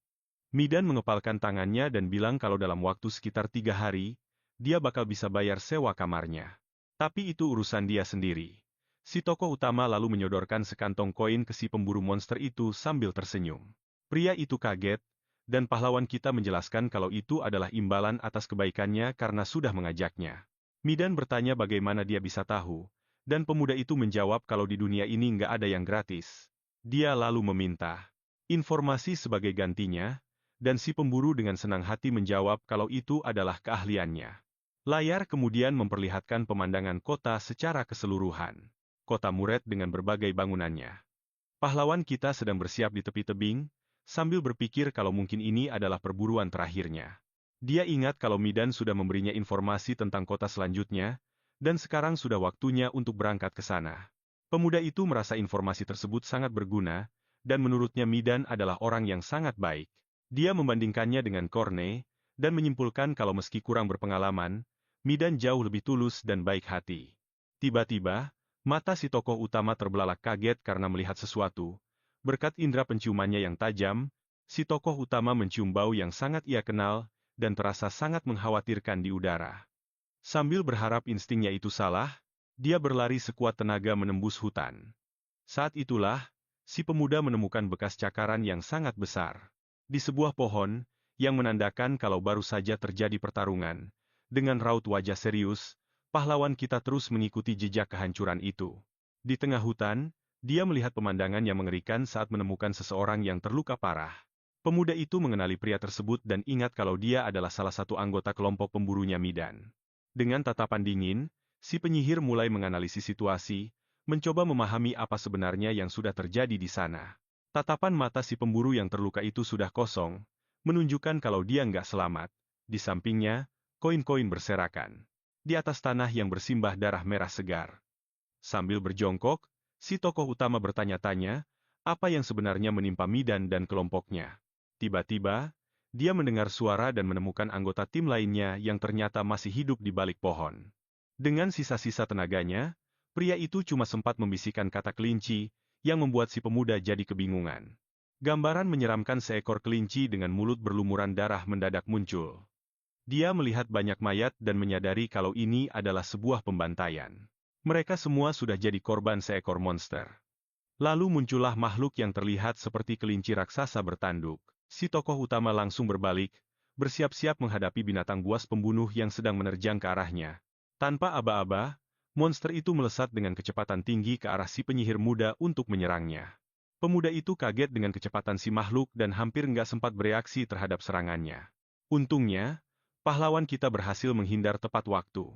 Midan mengepalkan tangannya dan bilang kalau dalam waktu sekitar 3 hari, dia bakal bisa bayar sewa kamarnya. Tapi itu urusan dia sendiri. Si tokoh utama lalu menyodorkan sekantong koin ke si pemburu monster itu sambil tersenyum. Pria itu kaget, dan pahlawan kita menjelaskan kalau itu adalah imbalan atas kebaikannya karena sudah mengajaknya. Midan bertanya bagaimana dia bisa tahu, dan pemuda itu menjawab kalau di dunia ini nggak ada yang gratis. Dia lalu meminta informasi sebagai gantinya, dan si pemburu dengan senang hati menjawab kalau itu adalah keahliannya. Layar kemudian memperlihatkan pemandangan kota secara keseluruhan. Kota Muret dengan berbagai bangunannya. Pahlawan kita sedang bersiap di tepi tebing, sambil berpikir kalau mungkin ini adalah perburuan terakhirnya. Dia ingat kalau Midan sudah memberinya informasi tentang kota selanjutnya, dan sekarang sudah waktunya untuk berangkat ke sana. Pemuda itu merasa informasi tersebut sangat berguna, dan menurutnya Midan adalah orang yang sangat baik. Dia membandingkannya dengan Korne, dan menyimpulkan kalau meski kurang berpengalaman, Midan jauh lebih tulus dan baik hati. Tiba-tiba, mata si tokoh utama terbelalak kaget karena melihat sesuatu. Berkat indera penciumannya yang tajam, si tokoh utama mencium bau yang sangat ia kenal, dan terasa sangat mengkhawatirkan di udara. Sambil berharap instingnya itu salah, dia berlari sekuat tenaga menembus hutan. Saat itulah, si pemuda menemukan bekas cakaran yang sangat besar. Di sebuah pohon, yang menandakan kalau baru saja terjadi pertarungan. Dengan raut wajah serius, pahlawan kita terus mengikuti jejak kehancuran itu. Di tengah hutan, dia melihat pemandangan yang mengerikan saat menemukan seseorang yang terluka parah. Pemuda itu mengenali pria tersebut dan ingat kalau dia adalah salah satu anggota kelompok pemburunya Midan. Dengan tatapan dingin, si penyihir mulai menganalisis situasi, mencoba memahami apa sebenarnya yang sudah terjadi di sana. Tatapan mata si pemburu yang terluka itu sudah kosong, menunjukkan kalau dia nggak selamat. Di sampingnya, koin-koin berserakan. Di atas tanah yang bersimbah darah merah segar. Sambil berjongkok, si tokoh utama bertanya-tanya, apa yang sebenarnya menimpa Midan dan kelompoknya. Tiba-tiba, Dia mendengar suara dan menemukan anggota tim lainnya yang ternyata masih hidup di balik pohon. Dengan sisa-sisa tenaganya, pria itu cuma sempat membisikkan kata kelinci, yang membuat si pemuda jadi kebingungan. Gambaran menyeramkan seekor kelinci dengan mulut berlumuran darah mendadak muncul. Dia melihat banyak mayat dan menyadari kalau ini adalah sebuah pembantaian. Mereka semua sudah jadi korban seekor monster. Lalu muncullah makhluk yang terlihat seperti kelinci raksasa bertanduk. Si tokoh utama langsung berbalik, bersiap-siap menghadapi binatang buas pembunuh yang sedang menerjang ke arahnya. Tanpa aba-aba, monster itu melesat dengan kecepatan tinggi ke arah si penyihir muda untuk menyerangnya. Pemuda itu kaget dengan kecepatan si makhluk dan hampir nggak sempat bereaksi terhadap serangannya. Untungnya, pahlawan kita berhasil menghindar tepat waktu.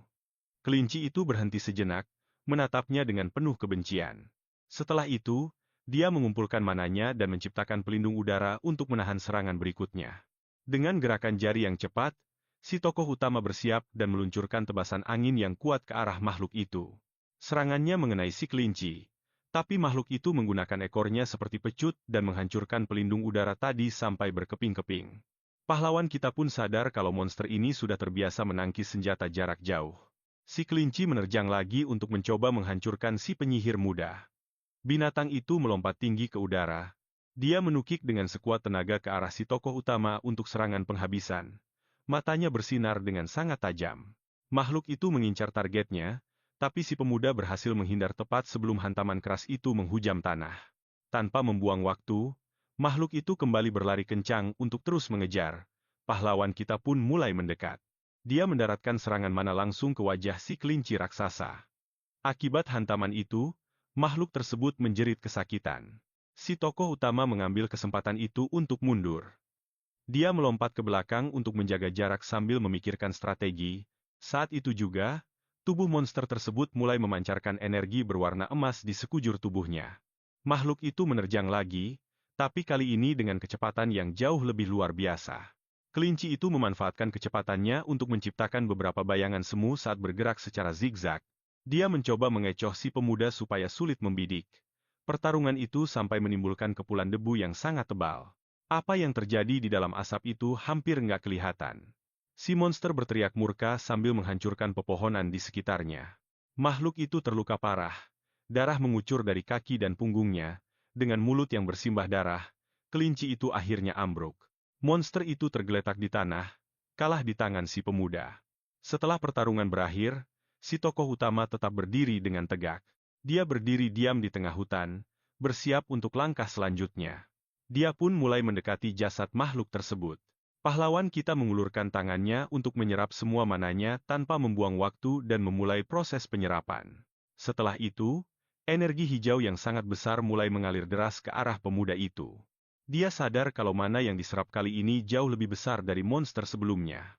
Kelinci itu berhenti sejenak, menatapnya dengan penuh kebencian. Setelah itu, dia mengumpulkan mananya dan menciptakan pelindung udara untuk menahan serangan berikutnya. Dengan gerakan jari yang cepat, si tokoh utama bersiap dan meluncurkan tebasan angin yang kuat ke arah makhluk itu. Serangannya mengenai si kelinci, tapi makhluk itu menggunakan ekornya seperti pecut dan menghancurkan pelindung udara tadi sampai berkeping-keping. Pahlawan kita pun sadar kalau monster ini sudah terbiasa menangkis senjata jarak jauh. Si kelinci menerjang lagi untuk mencoba menghancurkan si penyihir muda. Binatang itu melompat tinggi ke udara. Dia menukik dengan sekuat tenaga ke arah si tokoh utama untuk serangan penghabisan. Matanya bersinar dengan sangat tajam. Makhluk itu mengincar targetnya, tapi si pemuda berhasil menghindar tepat sebelum hantaman keras itu menghujam tanah. Tanpa membuang waktu, makhluk itu kembali berlari kencang untuk terus mengejar. Pahlawan kita pun mulai mendekat. Dia mendaratkan serangan mana langsung ke wajah si kelinci raksasa. Akibat hantaman itu, makhluk tersebut menjerit kesakitan. Si tokoh utama mengambil kesempatan itu untuk mundur. Dia melompat ke belakang untuk menjaga jarak sambil memikirkan strategi. Saat itu juga, tubuh monster tersebut mulai memancarkan energi berwarna emas di sekujur tubuhnya. Makhluk itu menerjang lagi, tapi kali ini dengan kecepatan yang jauh lebih luar biasa. Kelinci itu memanfaatkan kecepatannya untuk menciptakan beberapa bayangan semu saat bergerak secara zigzag. Dia mencoba mengecoh si pemuda supaya sulit membidik. Pertarungan itu sampai menimbulkan kepulan debu yang sangat tebal. Apa yang terjadi di dalam asap itu hampir nggak kelihatan. Si monster berteriak murka sambil menghancurkan pepohonan di sekitarnya. Makhluk itu terluka parah. Darah mengucur dari kaki dan punggungnya. Dengan mulut yang bersimbah darah, kelinci itu akhirnya ambruk. Monster itu tergeletak di tanah, kalah di tangan si pemuda. Setelah pertarungan berakhir, si tokoh utama tetap berdiri dengan tegak. Dia berdiri diam di tengah hutan, bersiap untuk langkah selanjutnya. Dia pun mulai mendekati jasad makhluk tersebut. Pahlawan kita mengulurkan tangannya untuk menyerap semua mananya tanpa membuang waktu dan memulai proses penyerapan. Setelah itu, energi hijau yang sangat besar mulai mengalir deras ke arah pemuda itu. Dia sadar kalau mana yang diserap kali ini jauh lebih besar dari monster sebelumnya.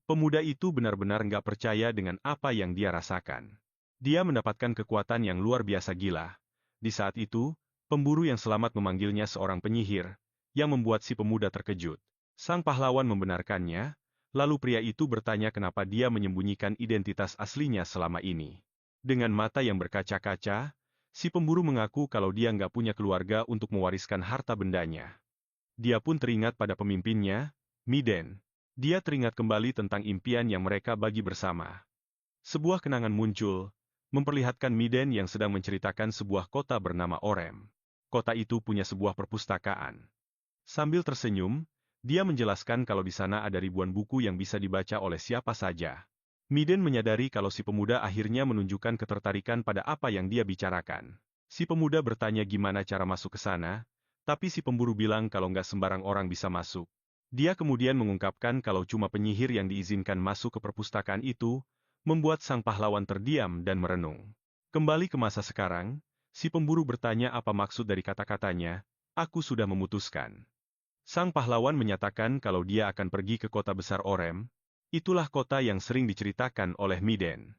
Pemuda itu benar-benar nggak percaya dengan apa yang dia rasakan. Dia mendapatkan kekuatan yang luar biasa gila. Di saat itu, pemburu yang selamat memanggilnya seorang penyihir, yang membuat si pemuda terkejut. Sang pahlawan membenarkannya, lalu pria itu bertanya kenapa dia menyembunyikan identitas aslinya selama ini. Dengan mata yang berkaca-kaca, si pemburu mengaku kalau dia nggak punya keluarga untuk mewariskan harta bendanya. Dia pun teringat pada pemimpinnya, Miden. Dia teringat kembali tentang impian yang mereka bagi bersama. Sebuah kenangan muncul, memperlihatkan Miden yang sedang menceritakan sebuah kota bernama Orem. Kota itu punya sebuah perpustakaan. Sambil tersenyum, dia menjelaskan kalau di sana ada ribuan buku yang bisa dibaca oleh siapa saja. Miden menyadari kalau si pemuda akhirnya menunjukkan ketertarikan pada apa yang dia bicarakan. Si pemuda bertanya gimana cara masuk ke sana, tapi si pemburu bilang kalau nggak sembarang orang bisa masuk. Dia kemudian mengungkapkan kalau cuma penyihir yang diizinkan masuk ke perpustakaan itu, membuat sang pahlawan terdiam dan merenung. Kembali ke masa sekarang, si pemburu bertanya apa maksud dari kata-katanya, "Aku sudah memutuskan." Sang pahlawan menyatakan kalau dia akan pergi ke kota besar Orem, itulah kota yang sering diceritakan oleh Miden.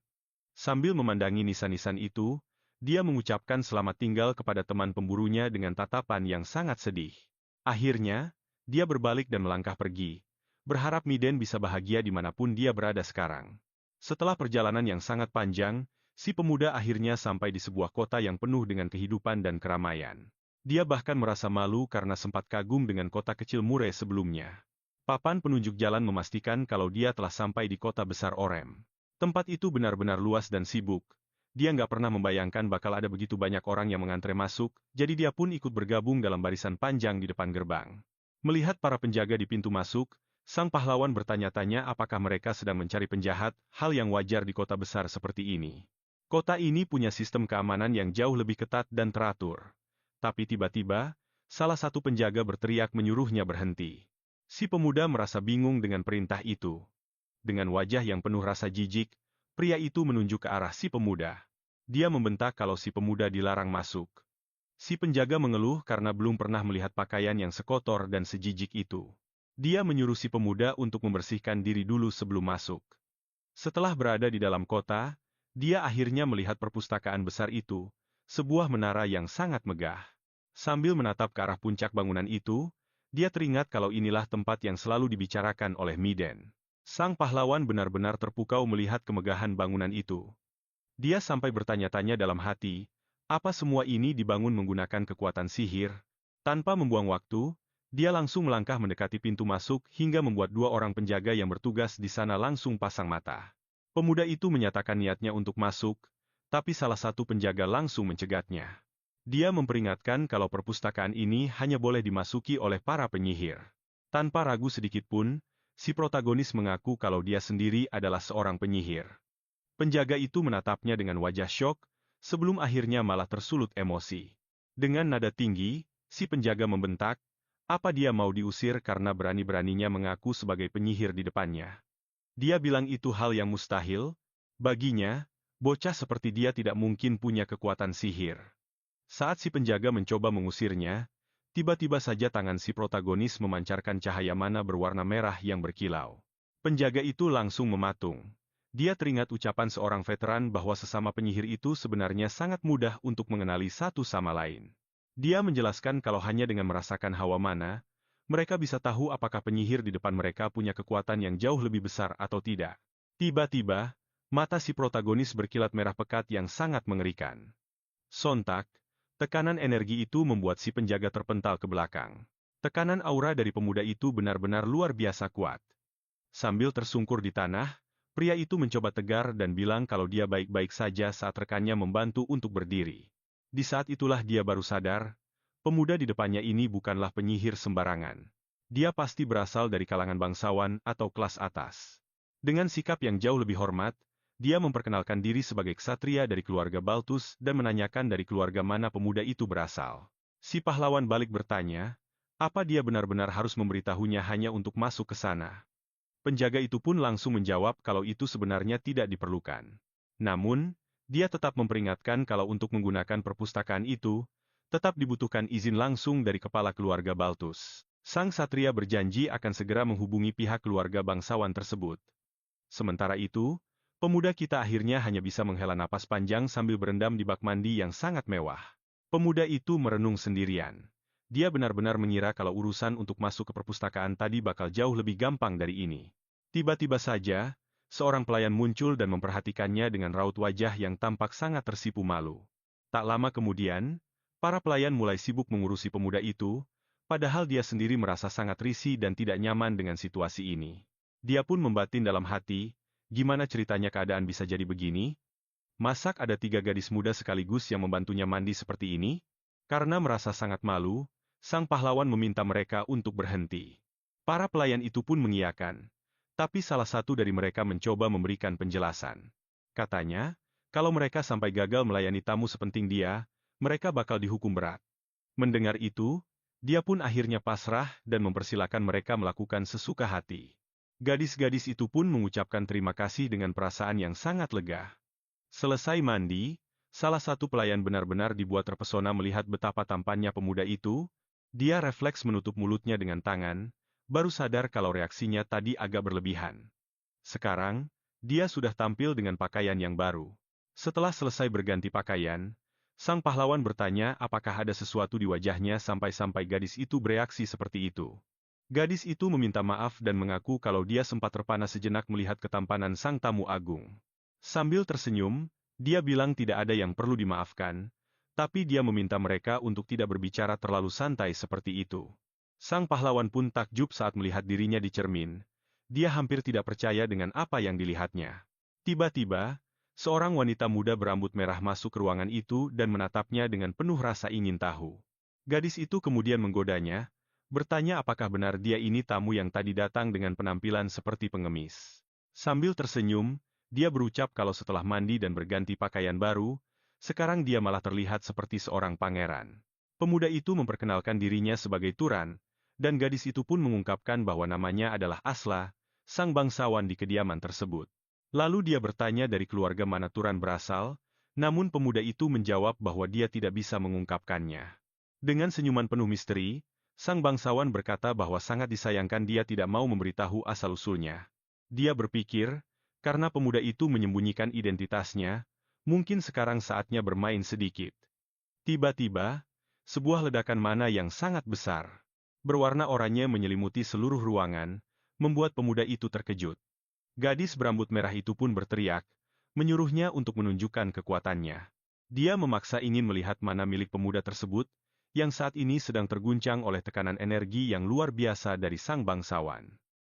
Sambil memandangi nisan-nisan itu, dia mengucapkan selamat tinggal kepada teman pemburunya dengan tatapan yang sangat sedih. Akhirnya, dia berbalik dan melangkah pergi, berharap Miden bisa bahagia dimanapun dia berada sekarang. Setelah perjalanan yang sangat panjang, si pemuda akhirnya sampai di sebuah kota yang penuh dengan kehidupan dan keramaian. Dia bahkan merasa malu karena sempat kagum dengan kota kecil Mure sebelumnya. Papan penunjuk jalan memastikan kalau dia telah sampai di kota besar Orem. Tempat itu benar-benar luas dan sibuk. Dia nggak pernah membayangkan bakal ada begitu banyak orang yang mengantre masuk, jadi dia pun ikut bergabung dalam barisan panjang di depan gerbang. Melihat para penjaga di pintu masuk, sang pahlawan bertanya-tanya apakah mereka sedang mencari penjahat, hal yang wajar di kota besar seperti ini. Kota ini punya sistem keamanan yang jauh lebih ketat dan teratur. Tapi tiba-tiba, salah satu penjaga berteriak menyuruhnya berhenti. Si pemuda merasa bingung dengan perintah itu. Dengan wajah yang penuh rasa jijik, pria itu menunjuk ke arah si pemuda. Dia membentak kalau si pemuda dilarang masuk. Si penjaga mengeluh karena belum pernah melihat pakaian yang sekotor dan sejijik itu. Dia menyuruh si pemuda untuk membersihkan diri dulu sebelum masuk. Setelah berada di dalam kota, dia akhirnya melihat perpustakaan besar itu, sebuah menara yang sangat megah. Sambil menatap ke arah puncak bangunan itu, dia teringat kalau inilah tempat yang selalu dibicarakan oleh Miden. Sang pahlawan benar-benar terpukau melihat kemegahan bangunan itu. Dia sampai bertanya-tanya dalam hati, apa semua ini dibangun menggunakan kekuatan sihir? Tanpa membuang waktu, dia langsung melangkah mendekati pintu masuk hingga membuat dua orang penjaga yang bertugas di sana langsung pasang mata. Pemuda itu menyatakan niatnya untuk masuk, tapi salah satu penjaga langsung mencegatnya. Dia memperingatkan kalau perpustakaan ini hanya boleh dimasuki oleh para penyihir. Tanpa ragu sedikit pun, si protagonis mengaku kalau dia sendiri adalah seorang penyihir. Penjaga itu menatapnya dengan wajah syok, sebelum akhirnya malah tersulut emosi. Dengan nada tinggi, si penjaga membentak, apa dia mau diusir karena berani-beraninya mengaku sebagai penyihir di depannya. Dia bilang itu hal yang mustahil. Baginya, bocah seperti dia tidak mungkin punya kekuatan sihir. Saat si penjaga mencoba mengusirnya, tiba-tiba saja tangan si protagonis memancarkan cahaya mana berwarna merah yang berkilau. Penjaga itu langsung mematung. Dia teringat ucapan seorang veteran bahwa sesama penyihir itu sebenarnya sangat mudah untuk mengenali satu sama lain. Dia menjelaskan kalau hanya dengan merasakan hawa mana, mereka bisa tahu apakah penyihir di depan mereka punya kekuatan yang jauh lebih besar atau tidak. Tiba-tiba, mata si protagonis berkilat merah pekat yang sangat mengerikan. Sontak, tekanan energi itu membuat si penjaga terpental ke belakang. Tekanan aura dari pemuda itu benar-benar luar biasa kuat. Sambil tersungkur di tanah, pria itu mencoba tegar dan bilang kalau dia baik-baik saja saat rekannya membantu untuk berdiri. Di saat itulah dia baru sadar, pemuda di depannya ini bukanlah penyihir sembarangan. Dia pasti berasal dari kalangan bangsawan atau kelas atas. Dengan sikap yang jauh lebih hormat, dia memperkenalkan diri sebagai ksatria dari keluarga Baltus dan menanyakan dari keluarga mana pemuda itu berasal. Si pahlawan balik bertanya, apa dia benar-benar harus memberitahunya hanya untuk masuk ke sana. Penjaga itu pun langsung menjawab kalau itu sebenarnya tidak diperlukan. Namun, dia tetap memperingatkan kalau untuk menggunakan perpustakaan itu, tetap dibutuhkan izin langsung dari kepala keluarga Baltus. Sang satria berjanji akan segera menghubungi pihak keluarga bangsawan tersebut. Sementara itu, pemuda kita akhirnya hanya bisa menghela napas panjang sambil berendam di bak mandi yang sangat mewah. Pemuda itu merenung sendirian. Dia benar-benar mengira kalau urusan untuk masuk ke perpustakaan tadi bakal jauh lebih gampang dari ini. Tiba-tiba saja, seorang pelayan muncul dan memperhatikannya dengan raut wajah yang tampak sangat tersipu malu. Tak lama kemudian, para pelayan mulai sibuk mengurusi pemuda itu, padahal dia sendiri merasa sangat risih dan tidak nyaman dengan situasi ini. Dia pun membatin dalam hati, gimana ceritanya keadaan bisa jadi begini? Masak ada 3 gadis muda sekaligus yang membantunya mandi seperti ini? Karena merasa sangat malu, sang pahlawan meminta mereka untuk berhenti. Para pelayan itu pun mengiyakan. Tapi salah satu dari mereka mencoba memberikan penjelasan. Katanya, kalau mereka sampai gagal melayani tamu sepenting dia, mereka bakal dihukum berat. Mendengar itu, dia pun akhirnya pasrah dan mempersilakan mereka melakukan sesuka hati. Gadis-gadis itu pun mengucapkan terima kasih dengan perasaan yang sangat lega. Selesai mandi, salah satu pelayan benar-benar dibuat terpesona melihat betapa tampannya pemuda itu. Dia refleks menutup mulutnya dengan tangan, baru sadar kalau reaksinya tadi agak berlebihan. Sekarang, dia sudah tampil dengan pakaian yang baru. Setelah selesai berganti pakaian, sang pahlawan bertanya apakah ada sesuatu di wajahnya sampai-sampai gadis itu bereaksi seperti itu. Gadis itu meminta maaf dan mengaku kalau dia sempat terpana sejenak melihat ketampanan sang tamu agung. Sambil tersenyum, dia bilang tidak ada yang perlu dimaafkan, tapi dia meminta mereka untuk tidak berbicara terlalu santai seperti itu. Sang pahlawan pun takjub saat melihat dirinya di cermin. Dia hampir tidak percaya dengan apa yang dilihatnya. Tiba-tiba, seorang wanita muda berambut merah masuk ke ruangan itu dan menatapnya dengan penuh rasa ingin tahu. Gadis itu kemudian menggodanya, bertanya apakah benar dia ini tamu yang tadi datang dengan penampilan seperti pengemis. Sambil tersenyum, dia berucap kalau setelah mandi dan berganti pakaian baru, sekarang dia malah terlihat seperti seorang pangeran. Pemuda itu memperkenalkan dirinya sebagai Turan, dan gadis itu pun mengungkapkan bahwa namanya adalah Asla, sang bangsawan di kediaman tersebut. Lalu dia bertanya dari keluarga mana Turan berasal, namun pemuda itu menjawab bahwa dia tidak bisa mengungkapkannya. Dengan senyuman penuh misteri, sang bangsawan berkata bahwa sangat disayangkan dia tidak mau memberitahu asal-usulnya. Dia berpikir, karena pemuda itu menyembunyikan identitasnya, mungkin sekarang saatnya bermain sedikit. Tiba-tiba, sebuah ledakan mana yang sangat besar, berwarna oranye menyelimuti seluruh ruangan, membuat pemuda itu terkejut. Gadis berambut merah itu pun berteriak, menyuruhnya untuk menunjukkan kekuatannya. Dia memaksa ingin melihat mana milik pemuda tersebut, yang saat ini sedang terguncang oleh tekanan energi yang luar biasa dari sang bangsawan.